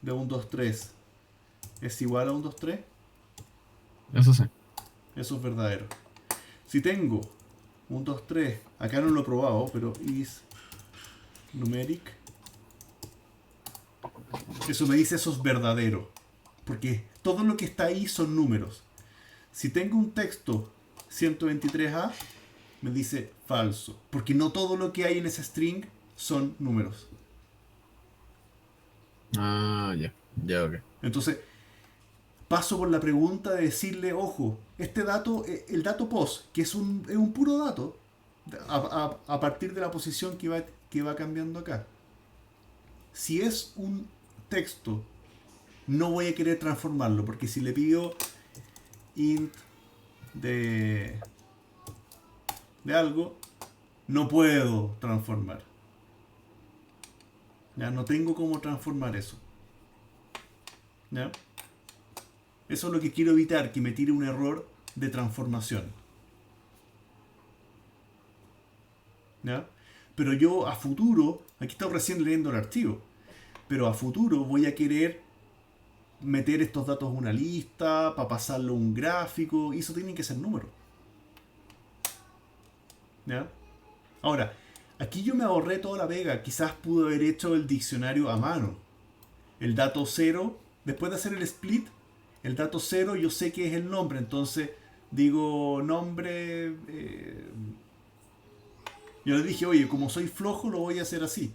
de 1, 2, 3 es igual a 1, 2, 3, Eso sí. eso es verdadero. Si tengo 1, 2, 3, acá no lo he probado, pero is numeric, eso me dice eso es verdadero. Porque todo lo que está ahí son números. Si tengo un texto 123A, me dice falso. Porque no todo lo que hay en ese string son números. Ah, ya. Ya, ok. Entonces, paso por la pregunta de decirle, ojo, este dato, el dato post, que es un puro dato, a partir de la posición que va cambiando acá. Si es un texto, no voy a querer transformarlo, porque si le pido int de algo, no puedo transformar. Ya no tengo cómo transformar eso. ¿Ya? Eso es lo que quiero evitar, que me tire un error de transformación. ¿Ya? Pero yo a futuro, aquí estoy recién leyendo el archivo, pero a futuro voy a querer meter estos datos en una lista, para pasarlo a un gráfico, y eso tienen que ser números. ¿Ya? Ahora, aquí yo me ahorré toda la pega, quizás pude haber hecho el diccionario a mano. El dato 0, después de hacer el split, el dato 0 yo sé que es el nombre, entonces digo nombre. Yo le dije, oye, como soy flojo, lo voy a hacer así.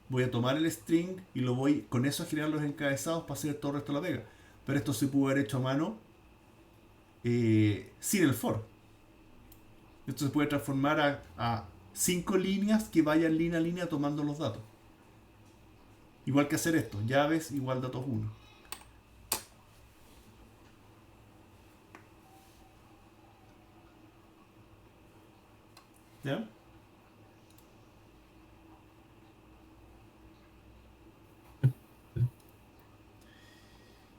Voy a tomar el string y lo voy con eso a generar los encabezados para hacer todo el resto de la pega. Pero esto se pudo haber hecho a mano sin el for. Esto se puede transformar a 5 líneas que vayan línea a línea tomando los datos. Igual que hacer esto, llaves igual datos 1. ¿Ya?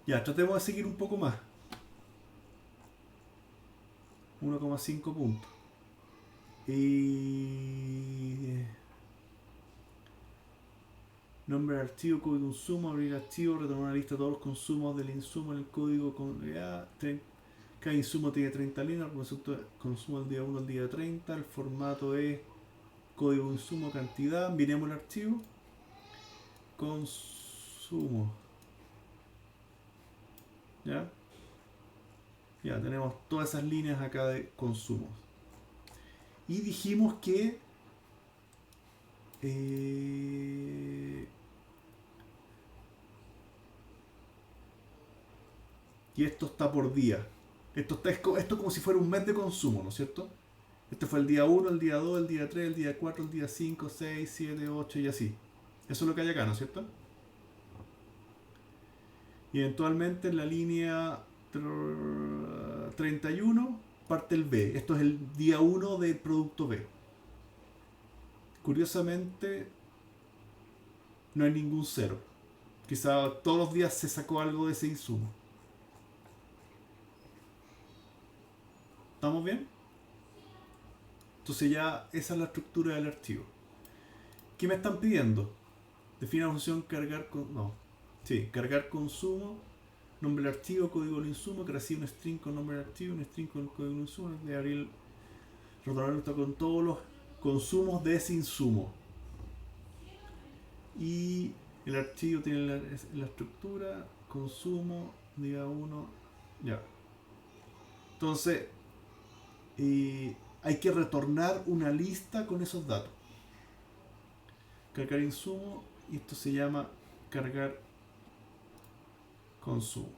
Ya, tratemos de seguir un poco más. 1,5 puntos. Nombre de archivo, código de consumo, abrir archivo, retornar una lista de todos los consumos del insumo en el código. Cada insumo tiene 30 líneas, consumo del día 1 al día 30. El formato es código de insumo, cantidad. Miremos el archivo. Consumo. ¿Ya? Ya, tenemos todas esas líneas acá de consumos. Y dijimos que y esto está por día. Esto como si fuera un mes de consumo, ¿no es cierto? Este fue el día 1, el día 2, el día 3, el día 4, el día 5, 6, 7, 8 y así. Eso es lo que hay acá, ¿no es cierto? Y eventualmente en la línea 31 parte el B. Esto es el día 1 del producto B. Curiosamente, no hay ningún cero. Quizá todos los días se sacó algo de ese insumo. ¿Estamos bien? Entonces ya esa es la estructura del archivo. ¿Qué me están pidiendo? Define la función cargar con... No. Sí, cargar consumo, nombre del archivo, código del insumo, que recibe un string con nombre del archivo, un string con el código del insumo, de abrir rotorable está con todos los consumos de ese insumo. Y el archivo tiene la estructura, consumo, día 1, ya. Entonces, hay que retornar una lista con esos datos. Cargar insumo, y esto se llama cargar consumo.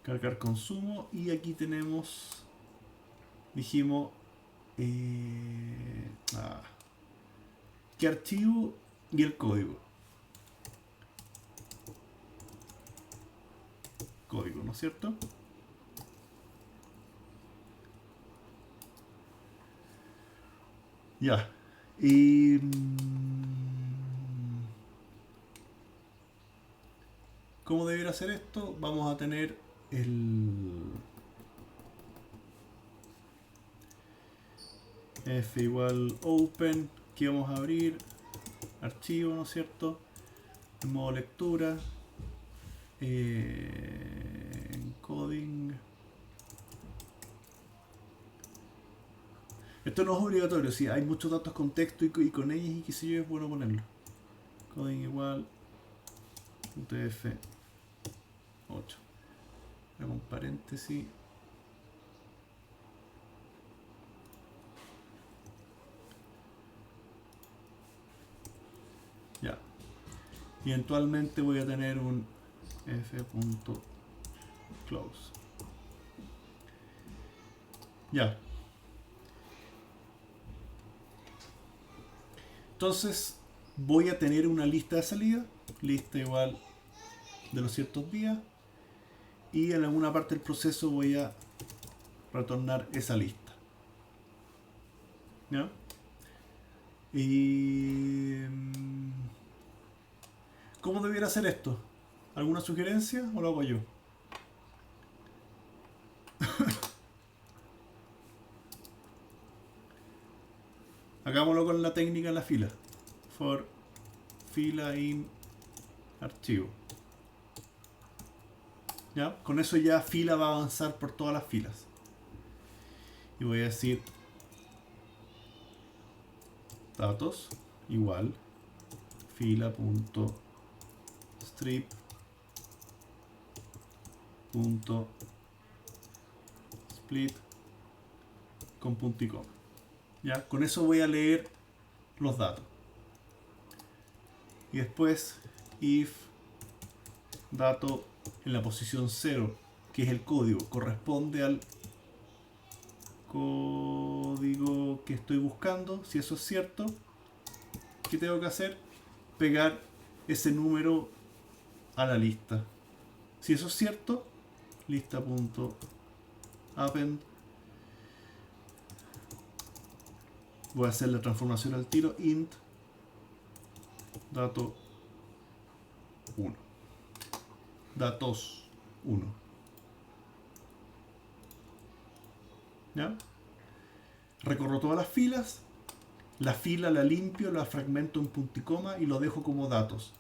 Cargar consumo, y aquí tenemos, dijimos, qué archivo y el código. Código, ¿no es cierto? Ya. Y ¿cómo debería hacer esto? Vamos a tener el f igual open, que vamos a abrir archivo, ¿no es cierto? En modo lectura, encoding. Esto no es obligatorio, sí, hay muchos datos con texto y con ellos y qué sé yo, es bueno ponerlo. Coding igual UTF 8. Hago un paréntesis. Y eventualmente voy a tener un f.close. Ya. Entonces voy a tener una lista de salida, lista igual de los ciertos días, y en alguna parte del proceso voy a retornar esa lista. ¿Ya? Y ¿cómo debiera hacer esto? ¿Alguna sugerencia o lo hago yo? Hagámoslo con la técnica en la fila. For fila in archivo. ¿Ya? Con eso ya fila va a avanzar por todas las filas. Y voy a decir datos igual fila.strip .split con punto y coma. ¿Ya? Con eso voy a leer los datos. Y después if dato en la posición 0, que es el código, corresponde al código que estoy buscando. Si eso es cierto, ¿qué tengo que hacer? Pegar ese número a la lista. Si eso es cierto, lista.append. Voy a hacer la transformación al tiro, int dato 1. Datos 1. ¿Ya? Recorro todas las filas. La fila la limpio, la fragmento en punto y coma y lo dejo como datos.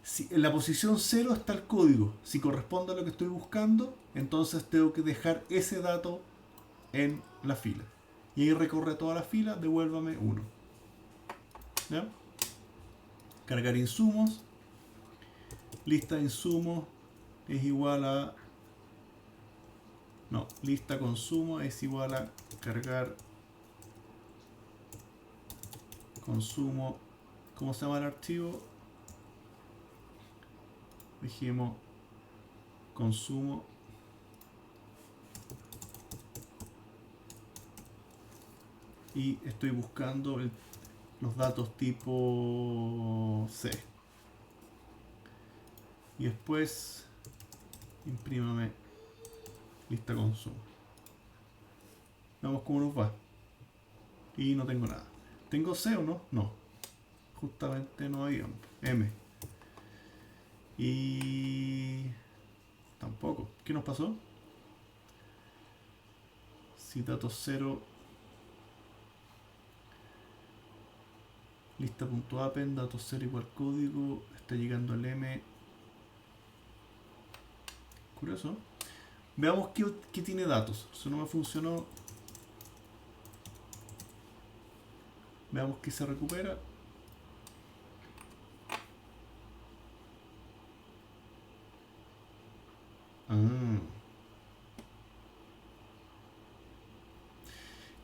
Si en la posición 0 está el código. Si corresponde a lo que estoy buscando, entonces tengo que dejar ese dato en la fila. Y ahí recorre toda la fila, devuélvame 1. ¿Ya? Cargar insumos. Lista de insumos es igual a... No, lista consumo es igual a cargar consumo. ¿Cómo se llama el archivo? Dijimos consumo. Y estoy buscando los datos tipo C. Y después imprímame lista consumo. Veamos cómo nos va. Y no tengo nada. ¿Tengo C o no? No. Justamente no había. M. Y tampoco. ¿Qué nos pasó? Si datos 0. Lista.append, datos 0 igual código. Está llegando el M. Curioso. Veamos qué tiene datos. Eso no me funcionó. Veamos qué se recupera.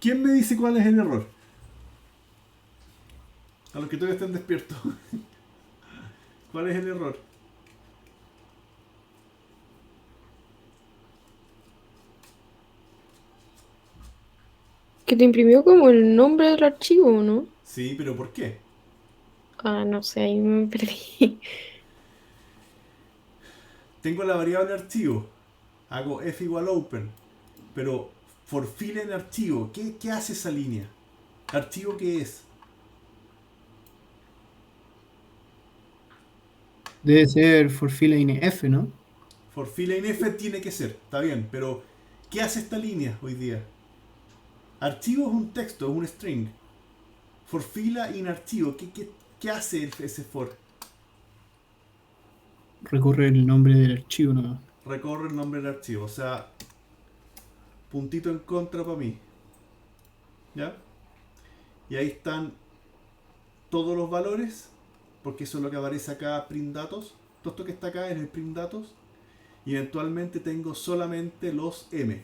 ¿Quién me dice cuál es el error? A los que todavía están despiertos. ¿Cuál es el error? Que te imprimió como el nombre del archivo, ¿no? Sí, pero ¿por qué? Ah, no sé, ahí me perdí. Tengo la variable archivo. Hago f igual open. Pero for file en archivo. ¿Qué hace esa línea? ¿Archivo qué es? Debe ser for fila inf, ¿no? For file in f tiene que ser. Está bien, pero ¿qué hace esta línea hoy día? Archivo es un texto, es un string. For fila in archivo. ¿Qué hace ese for? Recorre el nombre del archivo, ¿no? Recorre el nombre del archivo. O sea, puntito en contra para mí. ¿Ya? Y ahí están todos los valores, porque eso es lo que aparece acá, print datos. Todo esto que está acá es el print datos. Y eventualmente tengo solamente los M.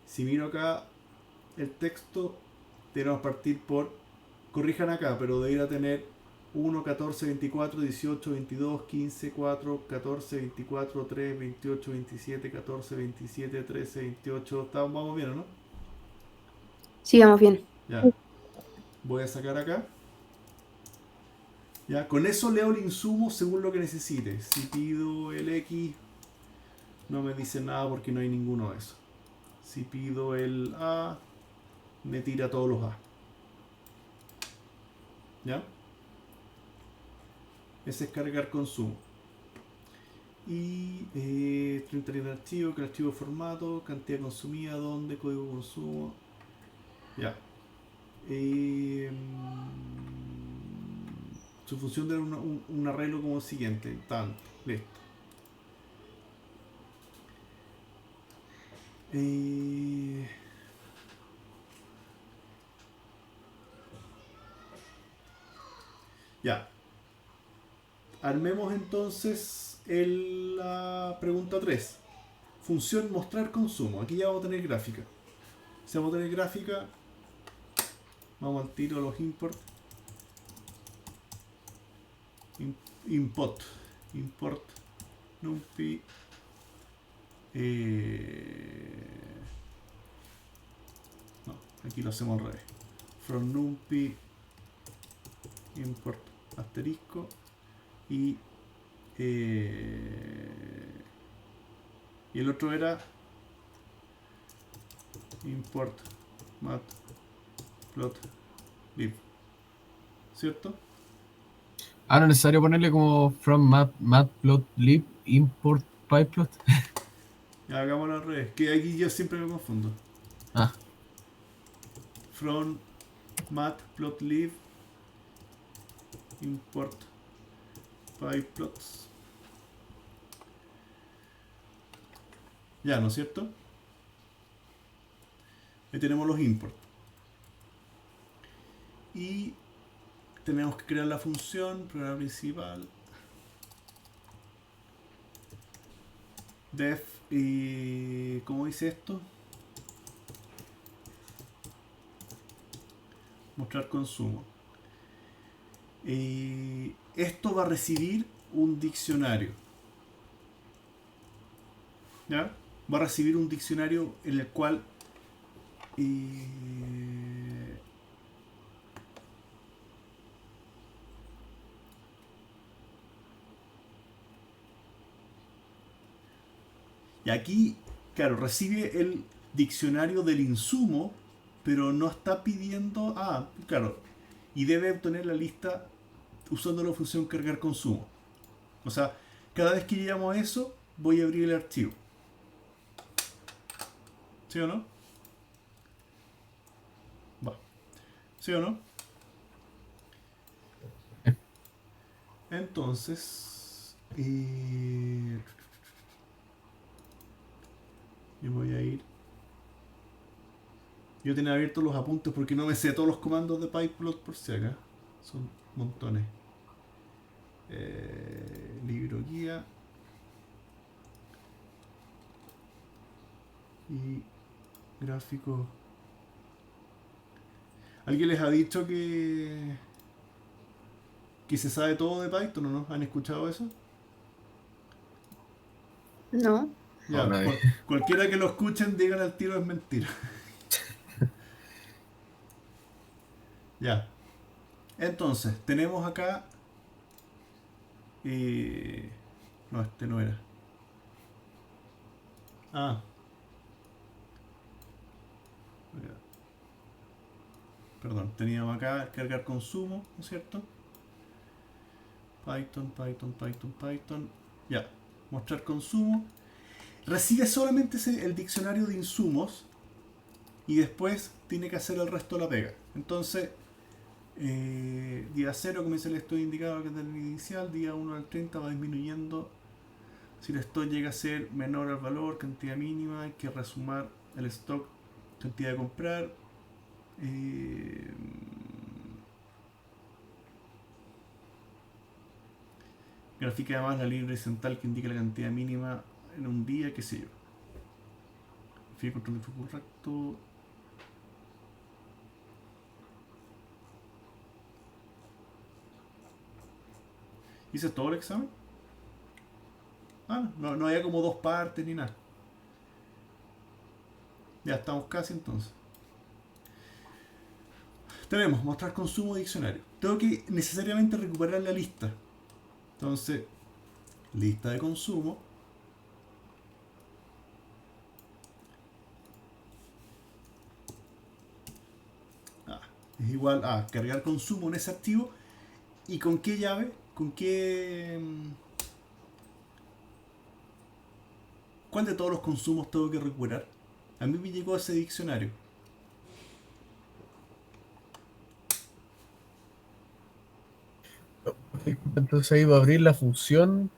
Si miro acá el texto, tenemos que partir por... Corrijan acá, pero debería tener 1, 14, 24, 18, 22, 15, 4, 14, 24, 3, 28, 27, 14, 27, 13, 28. Vamos bien, ¿o no? Sí, vamos bien. Ya. Voy a sacar acá. Ya. Con eso leo el insumo según lo que necesite. Si pido el X, no me dice nada porque no hay ninguno de esos. Si pido el A, me tira todos los A. ¿Ya? Ese es cargar consumo. Y 30 líneas de archivo, que el archivo formato, cantidad consumida, dónde, código de consumo. Ya. Su función de un arreglo como el siguiente. Tanto. Listo. Ya. Armemos entonces la pregunta 3. Función mostrar consumo. Aquí ya vamos a tener gráfica. Si vamos a tener gráfica, vamos al tiro a los import. Import. Import. NumPy. No, aquí lo hacemos al revés. From NumPy. Import asterisco. Y el otro era import matplotlib, ¿cierto? Ah, no es necesario ponerle como from matplotlib import pyplot. Ya hagámoslo al revés, que aquí yo siempre me confundo. Ah, From matplotlib import pyplots. Ya, ¿no es cierto? Ahí tenemos los imports. Y tenemos que crear la función, programa principal, def, y ¿cómo dice esto? Mostrar consumo. Esto va a recibir un diccionario. ¿Ya? Va a recibir un diccionario en el cual y aquí, claro, recibe el diccionario del insumo, pero no está pidiendo. Ah, claro. Y debe obtener la lista usando la función cargar consumo. O sea, cada vez que llegamos a eso, voy a abrir el archivo. ¿Sí o no? Va. ¿Sí o no? Entonces, yo voy a ir. Yo tenía abiertos los apuntes porque no me sé todos los comandos de pyplot por si acá. Son montones. Libro guía. Y gráfico. ¿Alguien les ha dicho que se sabe todo de Python o no? ¿Han escuchado eso? No. Ya, no, nadie. cualquiera que lo escuchen digan al tiro es mentira. Ya. Entonces, tenemos acá. No, este no era. Ah. Perdón, teníamos acá cargar consumo, ¿no es cierto? Python, Python, Python, Python. Ya. Mostrar consumo. Recibe solamente el diccionario de insumos y después tiene que hacer el resto de la pega. Entonces, día 0 comienza el stock indicado que es el inicial, día 1 al 30 va disminuyendo. Si el stock llega a ser menor al valor, cantidad mínima, hay que resumar el stock, cantidad de comprar. Grafica además la línea horizontal que indica la cantidad mínima en un día, qué sé yo. Fíjate, control de flujo correcto. ¿Hice todo el examen? Ah, no había como dos partes ni nada. Ya estamos casi entonces. Tenemos mostrar consumo diccionario. Tengo que necesariamente recuperar la lista. Entonces, lista de consumo. Es igual a cargar consumo en ese archivo. ¿Y con qué llave? ¿Con qué? ¿Cuál de todos los consumos tengo que recuperar? A mí me llegó ese diccionario. Entonces ahí va a abrir la función.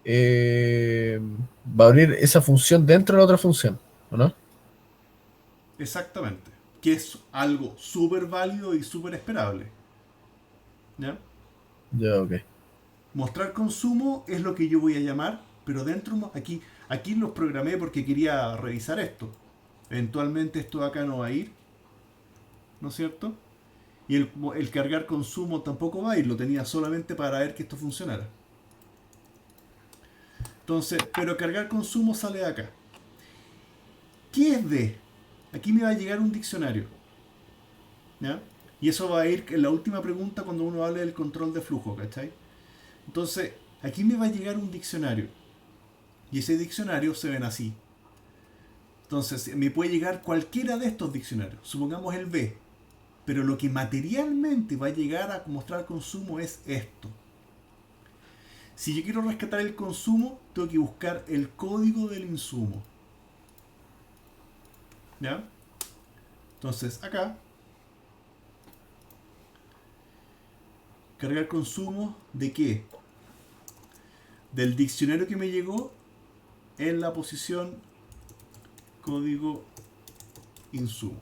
Va a abrir esa función dentro de la otra función, ¿o no? Exactamente. Que es algo súper válido y súper esperable. ¿Ya? Ya, ok. Mostrar consumo es lo que yo voy a llamar, pero dentro, aquí los programé porque quería revisar esto. Eventualmente esto acá no va a ir, ¿no es cierto? Y el cargar consumo tampoco va a ir, lo tenía solamente para ver que esto funcionara. Entonces, pero cargar consumo sale de acá. ¿Qué es D? Aquí me va a llegar un diccionario. ¿Ya? Y eso va a ir en la última pregunta cuando uno hable del control de flujo, ¿cachai? Entonces, aquí me va a llegar un diccionario. Y ese diccionario se ven así. Entonces, me puede llegar cualquiera de estos diccionarios. Supongamos el B. Pero lo que materialmente va a llegar a mostrar consumo es esto. Si yo quiero rescatar el consumo, tengo que buscar el código del insumo. ¿Ya? Entonces, acá, cargar consumo ¿de qué? Del diccionario que me llegó en la posición código insumo.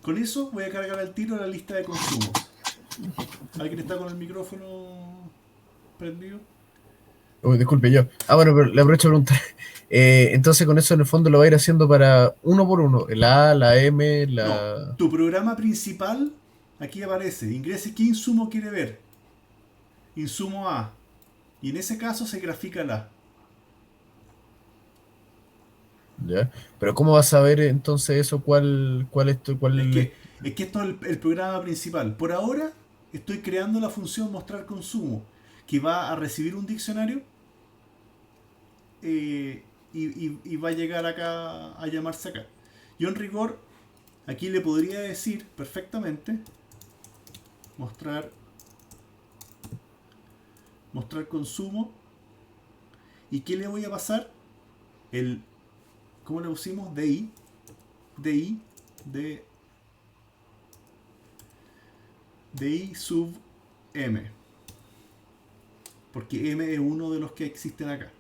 Con eso voy a cargar al tiro la lista de consumos. ¿Alguien está con el micrófono prendido? Uy, disculpe yo. Bueno, pero le aprovecho de preguntar. Entonces con eso en el fondo lo va a ir haciendo para uno por uno. El A, la M, No, la... tu programa principal, aquí aparece, ingrese qué insumo quiere ver. Insumo A. Y en ese caso se grafica la A. ¿Ya? Pero ¿cómo vas a saber entonces eso? ¿Cuál es tu... Es cuál es- que, es que esto es el programa principal. Por ahora estoy creando la función mostrar consumo, que va a recibir un diccionario y va a llegar acá a llamarse acá. Yo en rigor aquí le podría decir perfectamente mostrar consumo. ¿Y qué le voy a pasar? ¿Cómo le pusimos? DI. DI sub M. Porque M es uno de los que existen acá.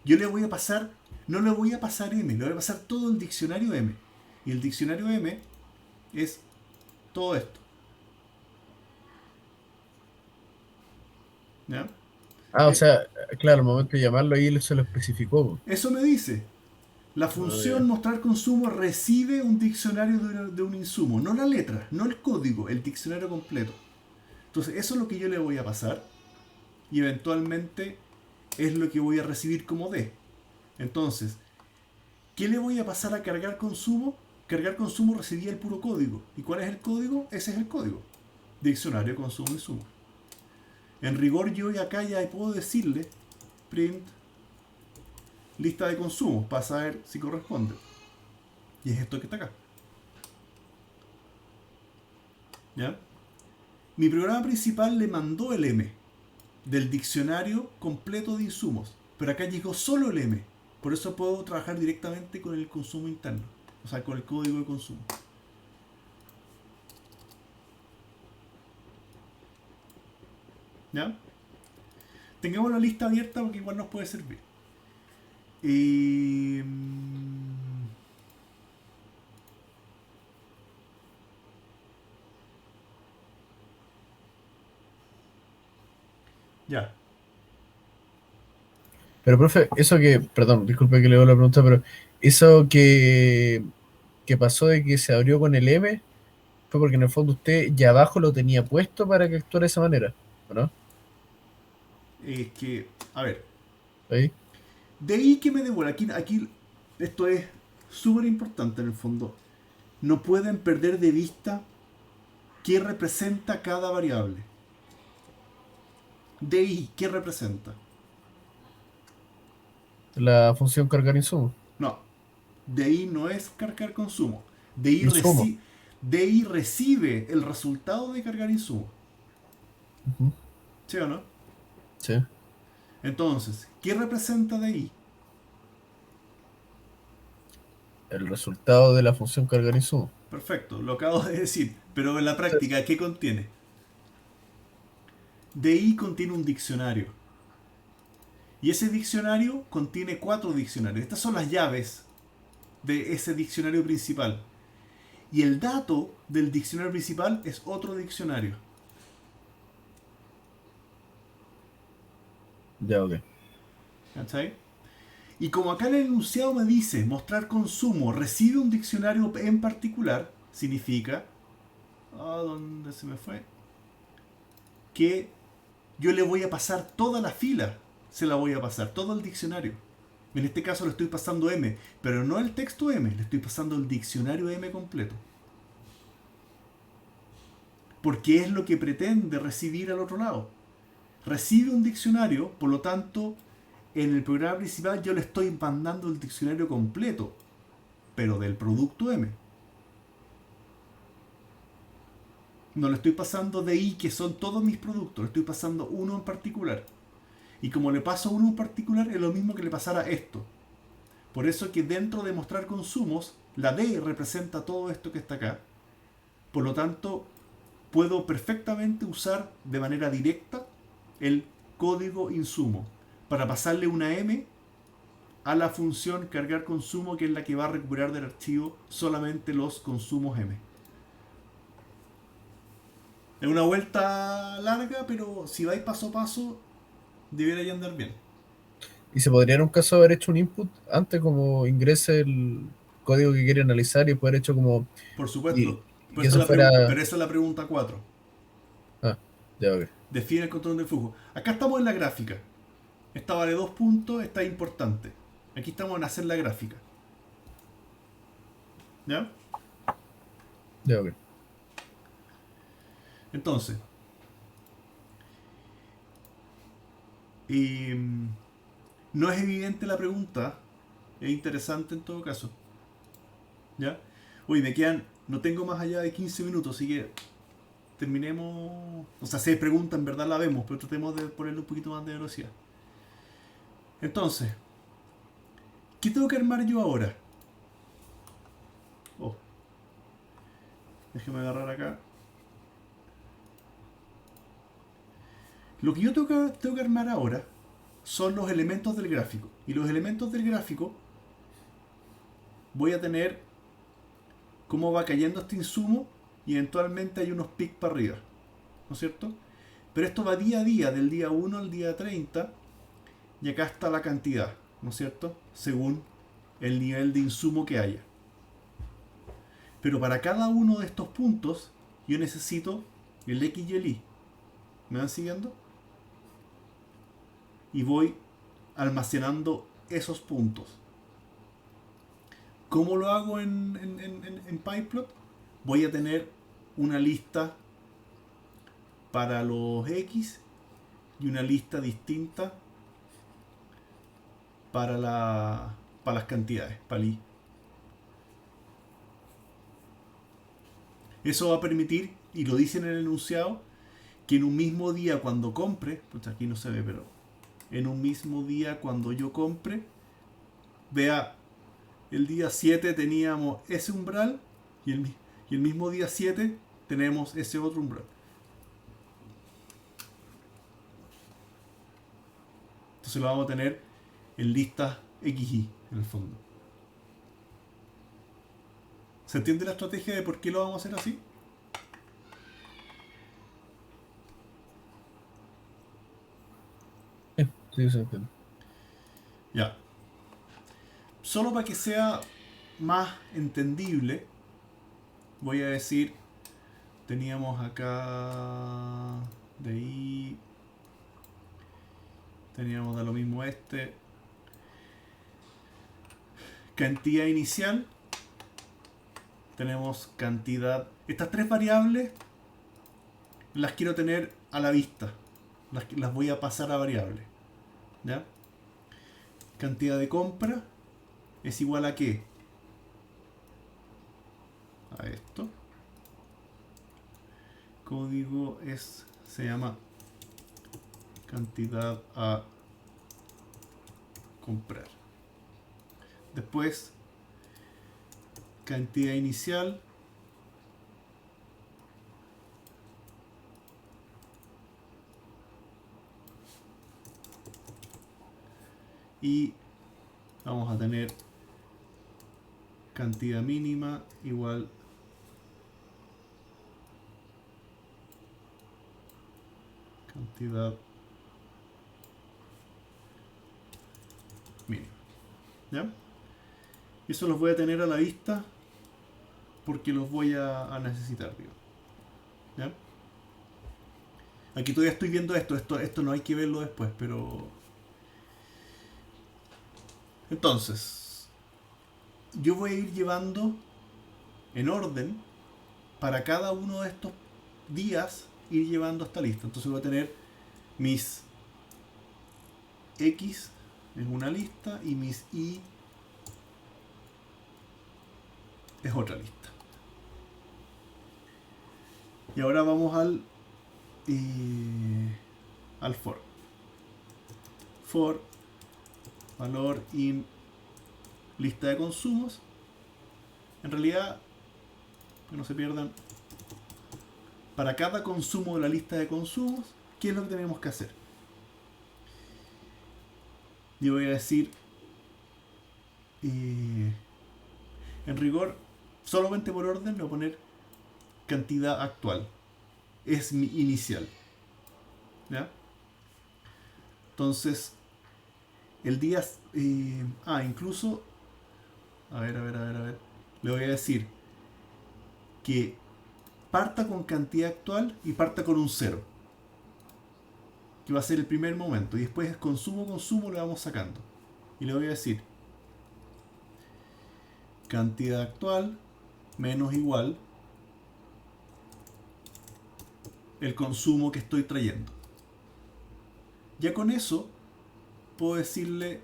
Yo le voy a pasar, no le voy a pasar M, le voy a pasar todo el diccionario M. Y el diccionario M es todo esto. ¿Ya? O sea, claro, al momento de llamarlo ahí él se lo especificó, po. Eso me dice. La función mostrar consumo recibe un diccionario de un insumo, no la letra, no el código, el diccionario completo. Entonces, eso es lo que yo le voy a pasar y eventualmente es lo que voy a recibir como D. Entonces, ¿qué le voy a pasar a cargar consumo? Cargar consumo recibía el puro código. ¿Y cuál es el código? Ese es el código. Diccionario consumo insumo. En rigor yo acá ya puedo decirle print lista de consumos para saber si corresponde. Y es esto que está acá. ¿Ya? Mi programa principal le mandó el M del diccionario completo de insumos. Pero acá llegó solo el M. Por eso puedo trabajar directamente con el consumo interno. O sea, con el código de consumo. ¿Ya? Tengamos la lista abierta porque igual nos puede servir. Y... ya. Pero, profe, eso que, perdón, disculpe que le doy la pregunta, pero eso que pasó de que se abrió con el M fue porque en el fondo usted ya abajo lo tenía puesto para que actuara de esa manera, ¿o no? es que, a ver, Ahí. de ahí que me devuelve. Aquí esto es súper importante en el fondo. No pueden perder de vista qué representa cada variable. De ahí, ¿qué representa? La función cargar insumo. No, de ahí no es cargar consumo. De ahí, Insumo. de ahí recibe el resultado de cargar insumo. Ujú. ¿Sí o no? Sí. Entonces, ¿qué representa de ahí? El resultado de la función cargar insumo. Perfecto, lo acabo de decir. Pero en la Sí. práctica, ¿qué contiene? De ahí contiene un diccionario. Y ese diccionario contiene 4 diccionarios. Estas son las llaves de ese diccionario principal. Y el dato del diccionario principal es otro diccionario. Ya, ok. ¿Cachai? Y como acá en el enunciado me dice mostrar consumo recibe un diccionario en particular, significa. ¿Dónde se me fue? Que yo le voy a pasar toda la fila. Se la voy a pasar, todo el diccionario. En este caso le estoy pasando M, pero no el texto M, le estoy pasando el diccionario M completo. Porque es lo que pretende recibir al otro lado. Recibe un diccionario, por lo tanto, en el programa principal yo le estoy mandando el diccionario completo, pero del producto M. No le estoy pasando de I, que son todos mis productos, le estoy pasando uno en particular. Y como le paso uno en particular, es lo mismo que le pasara esto. Por eso que dentro de mostrar consumos, la D representa todo esto que está acá. Por lo tanto, puedo perfectamente usar de manera directa el código insumo para pasarle una M a la función cargar consumo, que es la que va a recuperar del archivo solamente los consumos M. Es una vuelta larga, pero si vais paso a paso, debería andar bien. ¿Y se podría en un caso haber hecho un input antes, como ingrese el código que quiere analizar y poder hecho como. Por Y, supuesto. y que eso Pero fuera. esa es la pregunta 4. Ah, ya, ok. Define el control del flujo. Acá estamos en la gráfica. Esta vale 2 puntos, esta es importante. Aquí estamos en hacer la gráfica. ¿Ya? Ya, ok. Entonces, y, no es evidente la pregunta. Es interesante en todo caso. ¿Ya? Uy, me quedan. No tengo más allá de 15 minutos, así que terminemos. O sea, si hay pregunta, en verdad la vemos, pero tratemos de ponerle un poquito más de velocidad. Entonces, ¿qué tengo que armar yo ahora? Oh, déjeme agarrar acá. Lo que yo tengo que armar ahora son los elementos del gráfico. Y los elementos del gráfico voy a tener cómo va cayendo este insumo y eventualmente hay unos pics para arriba. ¿No es cierto? Pero esto va día a día, del día 1 al día 30, y acá está la cantidad, ¿no es cierto? Según el nivel de insumo que haya. Pero para cada uno de estos puntos yo necesito el X y el Y. ¿Me van siguiendo? Y voy almacenando esos puntos. ¿Cómo lo hago en Pyplot? Voy a tener una lista para los X y una lista distinta para las cantidades, para el Y. Eso va a permitir, y lo dicen en el enunciado, que en un mismo día cuando compre, pues aquí no se ve, pero en un mismo día cuando yo compre, vea, el día 7 teníamos ese umbral y el mismo día 7 tenemos ese otro umbral. Entonces lo vamos a tener en listas XY en el fondo. ¿Se entiende la estrategia de por qué lo vamos a hacer así? Sí, se entiende. Ya. Solo para que sea más entendible, voy a decir, teníamos acá de ahí Teníamos da lo mismo cantidad inicial, tenemos cantidad. Estas tres variables las quiero tener a la vista, las voy a pasar a variable, ¿ya? Cantidad de compra es igual a ¿qué? A esto. Código se llama cantidad a comprar. Después, cantidad inicial y vamos a tener cantidad mínima igual cantidad mínima. ¿Ya? Eso los voy a tener a la vista porque los voy a necesitar, digamos. ¿Ya? Aquí todavía estoy viendo esto no hay que verlo después, pero... Entonces, yo voy a ir llevando en orden para cada uno de estos días, ir llevando esta lista. Entonces voy a tener mis X en una lista y mis Y es otra lista. Y ahora vamos al for. For valor in lista de consumos. En realidad, que no se pierdan, para cada consumo de la lista de consumos, ¿qué es lo que tenemos que hacer? Yo voy a decir, en rigor, solamente por orden, le voy a poner cantidad actual. Es mi inicial. ¿Ya? Entonces, el día... incluso... A ver. Le voy a decir que parta con cantidad actual y parta con un 0. Que va a ser el primer momento. Y después consumo le vamos sacando. Y le voy a decir cantidad actual menos igual el consumo que estoy trayendo. Ya con eso puedo decirle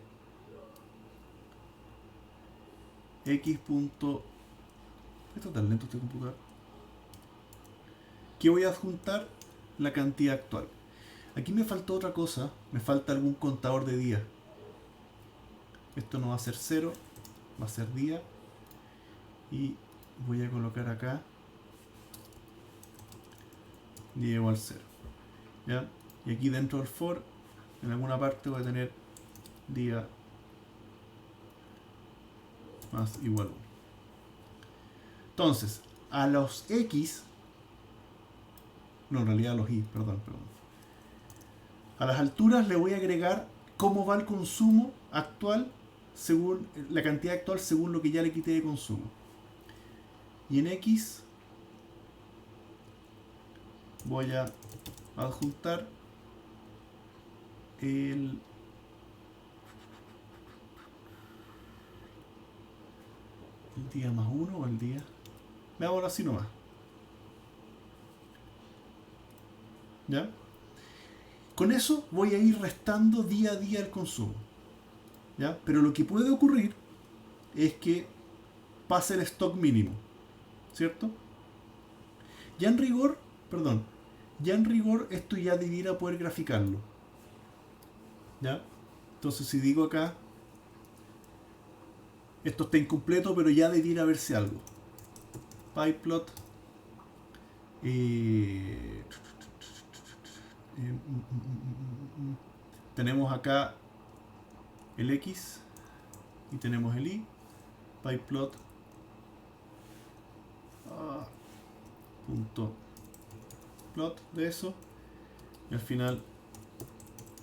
x. Esto tan lento este computador. Que voy a adjuntar la cantidad actual. Aquí me faltó otra cosa, me falta algún contador de días. Esto no va a ser 0, va a ser día. Y voy a colocar acá día igual 0. ¿Ya? Y aquí dentro del for, en alguna parte voy a tener día más igual 1. Entonces, a los X, no, en realidad a los Y, perdón. A las alturas le voy a agregar cómo va el consumo actual según la cantidad actual según lo que ya le quité de consumo. Y en X voy a adjuntar el día más 1 o el día. Veámoslo así nomás. ¿Ya? Con eso voy a ir restando día a día el consumo. ¿Ya? Pero lo que puede ocurrir es que pase el stock mínimo. ¿Cierto? Ya en rigor esto ya debiera poder graficarlo. ¿Ya? Entonces si digo acá, esto está incompleto, pero ya debiera verse algo. Pyplot. Tenemos acá el X y tenemos el Y. Pyplot. Punto plot de eso. Y al final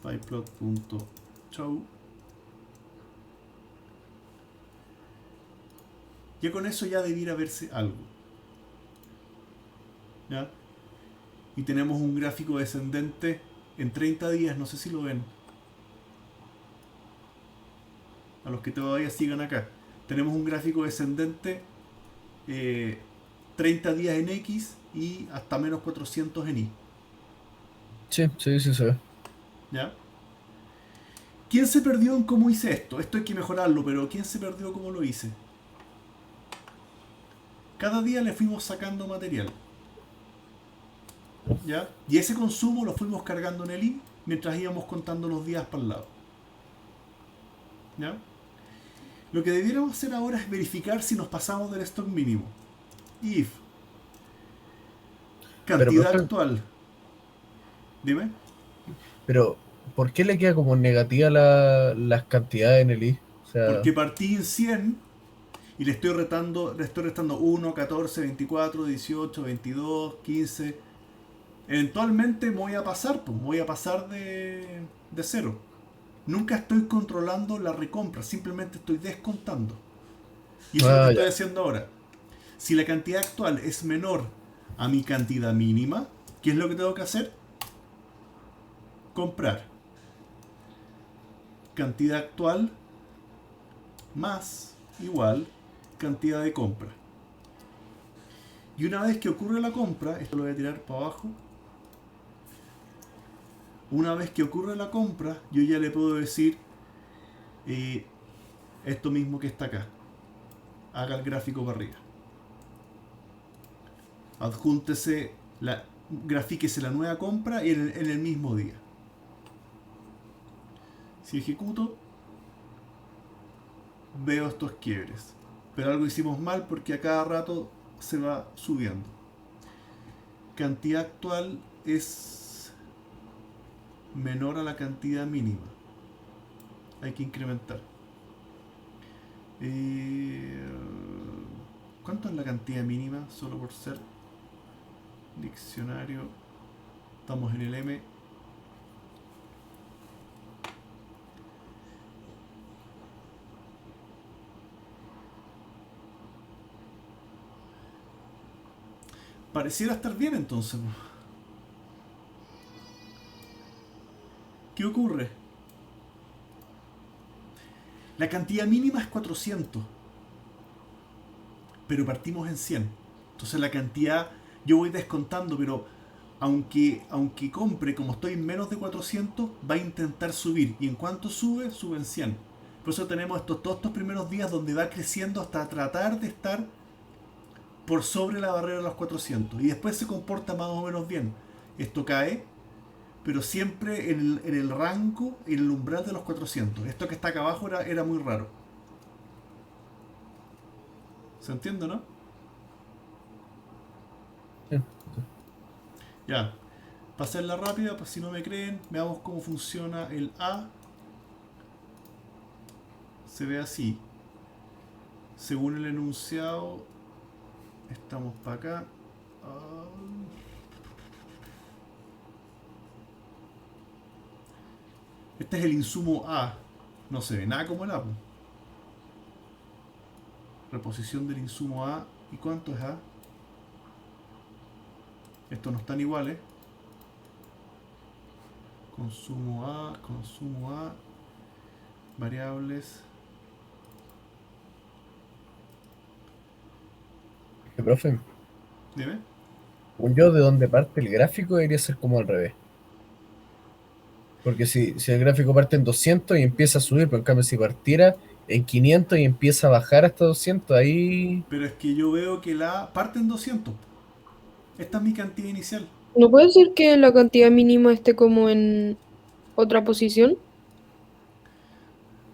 pyplot.show. Ya con eso ya debiera verse algo. ¿Ya? Y tenemos un gráfico descendente en 30 días, no sé si lo ven. a los que todavía sigan acá. Tenemos un gráfico descendente, 30 días en X y hasta menos 400 en Y. Sí, sí, sí se ve. ¿Ya? ¿Quién se perdió en cómo hice esto? Esto hay que mejorarlo, pero ¿quién se perdió cómo lo hice? Cada día le fuimos sacando material. ¿Ya? Y ese consumo lo fuimos cargando en el I mientras íbamos contando los días para el lado. ¿Ya? Lo que debiéramos hacer ahora es verificar si nos pasamos del stock mínimo. If cantidad profe, actual. Dime. pero ¿por qué le queda como negativa las cantidades en el I? O sea, Porque partí en 100 y le estoy restando 1, 14, 24, 18, 22, 15. Eventualmente me voy a pasar, pues, voy a pasar de 0. Nunca estoy controlando la recompra, simplemente estoy descontando. Y eso es lo que estoy ya. haciendo ahora. Si la cantidad actual es menor a mi cantidad mínima, ¿qué es lo que tengo que hacer? Comprar. Cantidad actual más igual cantidad de compra. Y una vez que ocurre la compra, esto lo voy a tirar para abajo. Una vez que ocurre la compra, yo ya le puedo decir esto mismo que está acá. Haga el gráfico para arriba. Adjúntese, grafíquese la nueva compra en el mismo día. Si ejecuto, veo estos quiebres. Pero algo hicimos mal porque a cada rato se va subiendo. Cantidad actual es menor a la cantidad mínima. Hay que incrementar. ¿Cuánto es la cantidad mínima? Solo por ser diccionario. Estamos en el M. Pareciera estar bien entonces. ¿Qué ocurre? La cantidad mínima es 400. Pero partimos en 100. Entonces la cantidad, yo voy descontando, pero aunque compre, como estoy en menos de 400, va a intentar subir. Y en cuanto sube, sube en 100. Por eso tenemos todos estos primeros días donde va creciendo hasta tratar de estar por sobre la barrera de los 400. Y después se comporta más o menos bien. Esto cae, pero siempre en el rango, en el umbral de los 400. Esto que está acá abajo era muy raro. ¿Se entiende, no? Sí. Ya. Para hacerla rápida, pues si no me creen, veamos cómo funciona el A. Se ve así. Según el enunciado, estamos para acá. Este es el insumo A. No se ve nada como el A. Reposición del insumo A. ¿Y cuánto es A? Estos no están iguales. Consumo A, variables. Profe, Dime. según yo, de donde parte el gráfico debería ser como al revés. Porque si el gráfico parte en 200 y empieza a subir, pero en cambio si partiera en 500 y empieza a bajar hasta 200, ahí... Pero es que yo veo que la A parte en 200. Esta es mi cantidad inicial. ¿No puede ser que la cantidad mínima esté como en otra posición?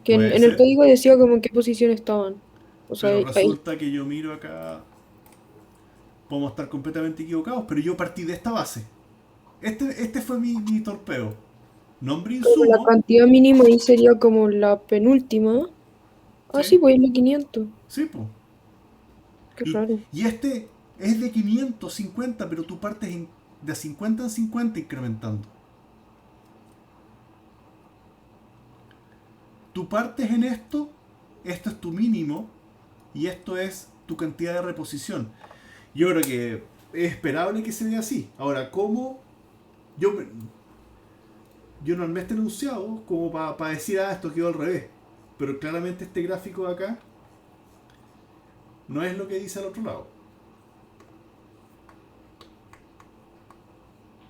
Que Puede en el ser. código decía como en qué posición estaban. O sea, Pero ahí. resulta que yo miro acá. Podemos estar completamente equivocados, pero yo partí de esta base. Este fue mi torpeo. Nombre Pero la insumo. cantidad mínima ahí sería como la penúltima. Ah, ¿Sí? sí, pues es la 500. Sí, pues. Qué Y, raro. y este es de 550, pero tú partes de 50 en 50 incrementando. Tú partes en esto es tu mínimo y esto es tu cantidad de reposición. Yo creo que es esperable que se vea así. Ahora, ¿cómo? Yo no armé este enunciado como para decir, esto quedó al revés. Pero claramente este gráfico de acá no es lo que dice al otro lado.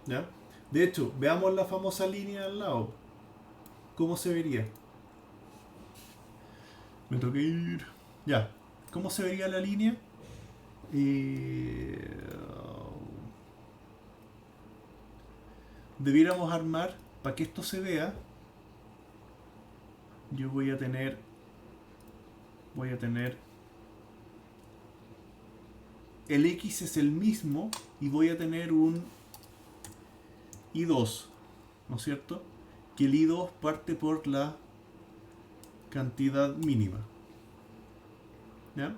¿Ya? De hecho, veamos la famosa línea al lado. ¿Cómo se vería? Me tengo que ir. Ya. ¿Cómo se vería la línea? Eh, Debiéramos armar, para que esto se vea, yo voy a tener el X es el mismo y voy a tener un I2, ¿no es cierto? Que el I2 parte por la cantidad mínima. ¿Ya?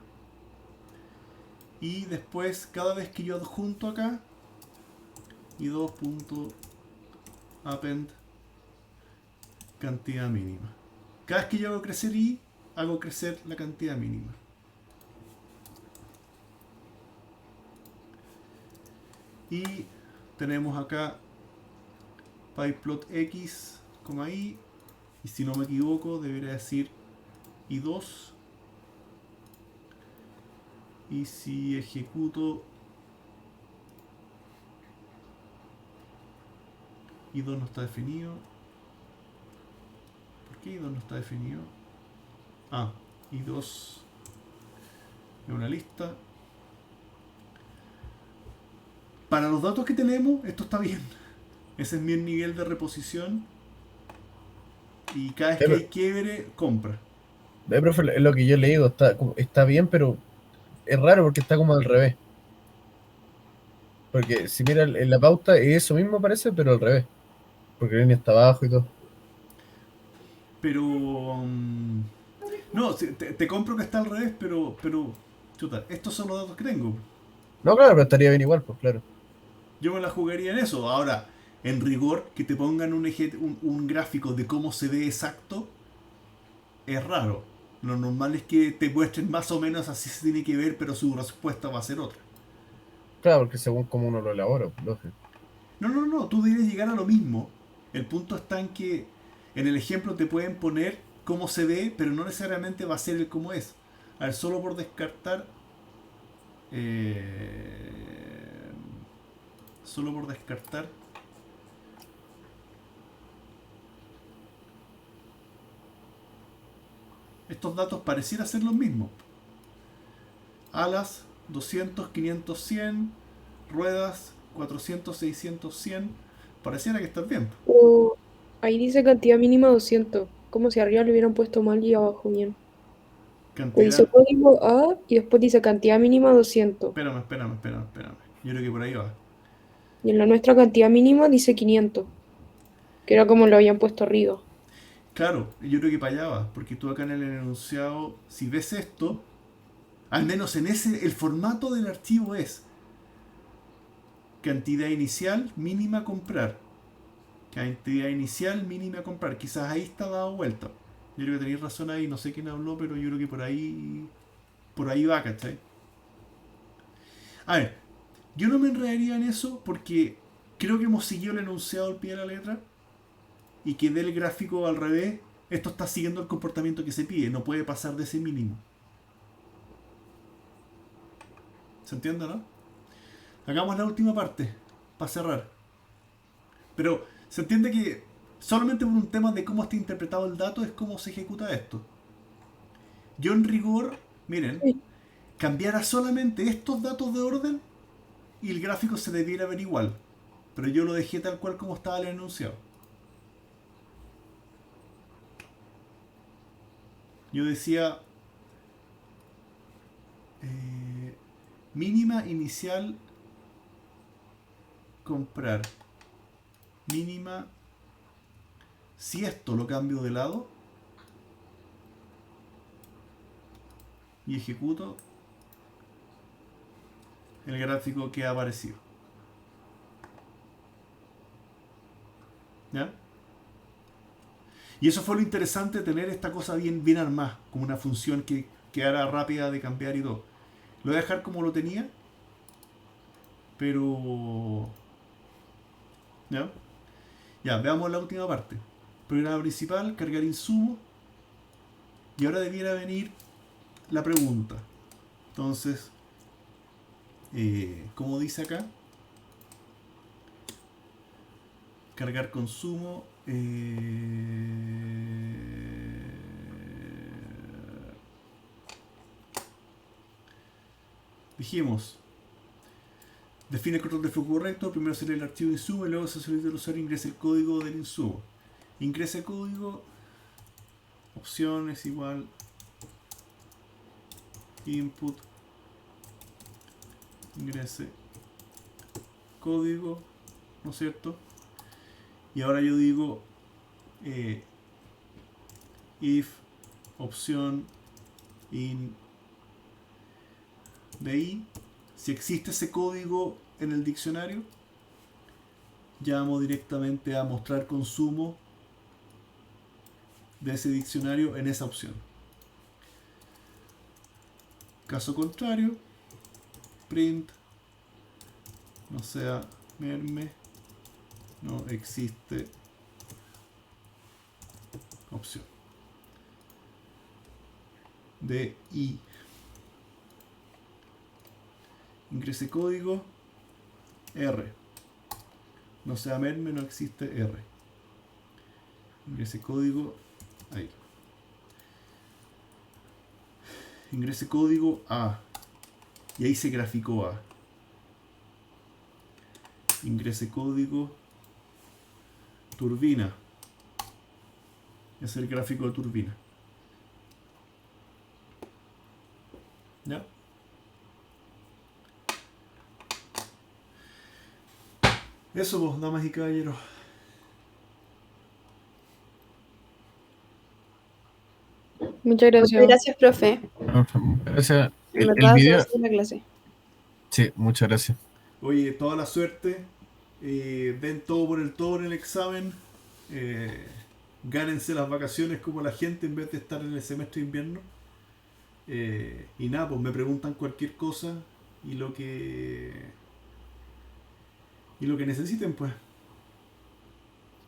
Y después, cada vez que yo adjunto acá, I2.append cantidad mínima. Cada vez que yo hago crecer I, hago crecer la cantidad mínima. Y tenemos acá pyplot x, i, y si no me equivoco debería decir i2, y si ejecuto i2 no está definido. ¿Por qué i2 no está definido? Ah, i2 es una lista. Para los datos que tenemos, esto está bien. Ese es mi nivel de reposición. Y cada vez que hay quiebre, compra. Profe, es lo que yo le digo, está bien, pero es raro porque está como al revés. Porque si mira en la pauta, eso mismo parece, pero al revés. Porque la línea está abajo y todo. Pero... no, te compro que está al revés, pero... Chuta, estos son los datos que tengo. No, claro, pero estaría bien igual, pues claro. Yo me la jugaría en eso. Ahora, en rigor, que te pongan un gráfico de cómo se ve exacto, es raro. Lo normal es que te muestren más o menos así se tiene que ver, pero su respuesta va a ser otra. Claro, porque según cómo uno lo elabora, pues, lógico. No, tú debes llegar a lo mismo. El punto está en que en el ejemplo te pueden poner cómo se ve, pero no necesariamente va a ser el cómo es. A ver, solo por descartar... solo por descartar... estos datos pareciera ser los mismos. Alas 200, 500, 100. Ruedas 400, 600, 100. Pareciera que están bien. O ahí dice cantidad mínima 200. Como si arriba le hubieran puesto mal y abajo bien. Pues dice Cantidad... código A y después dice cantidad mínima 200. Espérame. Yo creo que por ahí va. Y en la nuestra cantidad mínima dice 500. Que era como lo habían puesto arriba. Claro, yo creo que para allá va. Porque tú acá en el enunciado, si ves esto, al menos en ese, el formato del archivo es cantidad inicial mínima a comprar. Cantidad inicial mínima a comprar. Quizás ahí está dado vuelta. Yo creo que tenéis razón ahí, no sé quién habló, pero yo creo que por ahí va, ¿cachai? A ver, yo no me enredaría en eso porque creo que hemos seguido el enunciado al pie de la letra y que del gráfico al revés, esto está siguiendo el comportamiento que se pide, no puede pasar de ese mínimo. ¿Se entiende, no? Hagamos la última parte, para cerrar. Pero se entiende que solamente por un tema de cómo está interpretado el dato es cómo se ejecuta esto. Yo en rigor, miren, cambiara solamente estos datos de orden y el gráfico se debiera ver igual. Pero yo lo dejé tal cual como estaba el enunciado. Yo decía mínima inicial comprar. Mínima, si esto lo cambio de lado y ejecuto, el gráfico que ha aparecido. ¿Ya? Y eso fue lo interesante, tener esta cosa bien armada, como una función que quedara rápida de cambiar y todo. Lo voy a dejar como lo tenía, pero... ¿ya? Ya, veamos la última parte. Programa principal, cargar insumos. Y ahora debiera venir la pregunta. Entonces, como dice acá, cargar consumo. Dijimos, define el control de flujo correcto, primero se lee el archivo de insumo y luego se solicita al usuario ingresa el código del insumo. Ingresa el código, opciones igual, input, ingrese código, ¿no es cierto? Y ahora yo digo if opción in DI, si existe ese código en el diccionario, llamo directamente a mostrar consumo de ese diccionario en esa opción. Caso contrario, print no sea merme, no existe opción de I. Ingrese código R. No sea merme, no existe R. Ingrese código ahí. Ingrese código A. Y ahí se graficó A. Ingrese código turbina. Es el gráfico de turbina. ¿Ya? Eso pues, damas y caballeros. Muchas gracias. Gracias, profe. Gracias. En El verdad, video. eso es la clase. Sí, muchas gracias. Oye, toda la suerte. Den todo por el todo en el examen. Gánense las vacaciones como la gente en vez de estar en el semestre de invierno. Y nada, pues me preguntan cualquier cosa y lo que necesiten, pues.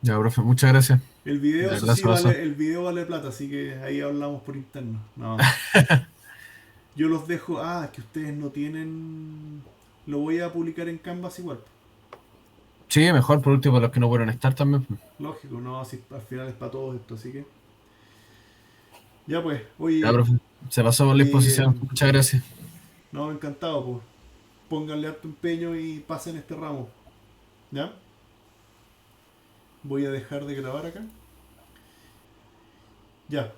Ya, profe, muchas gracias. El video, De eso verdad sí, se pasó. el video vale plata, así que ahí hablamos por interno. No. Yo los dejo. Ah, que ustedes no tienen. Lo voy a publicar en Canvas igual. Sí, mejor por último para los que no pudieron estar también. Lógico, no, si al final es para todos esto, así que. Ya pues, oye. Ya, profe, se pasó por la exposición. Muchas gracias. No, encantado, pues. Pónganle harto empeño y pasen este ramo. ¿Ya? Voy a dejar de grabar acá. Ya.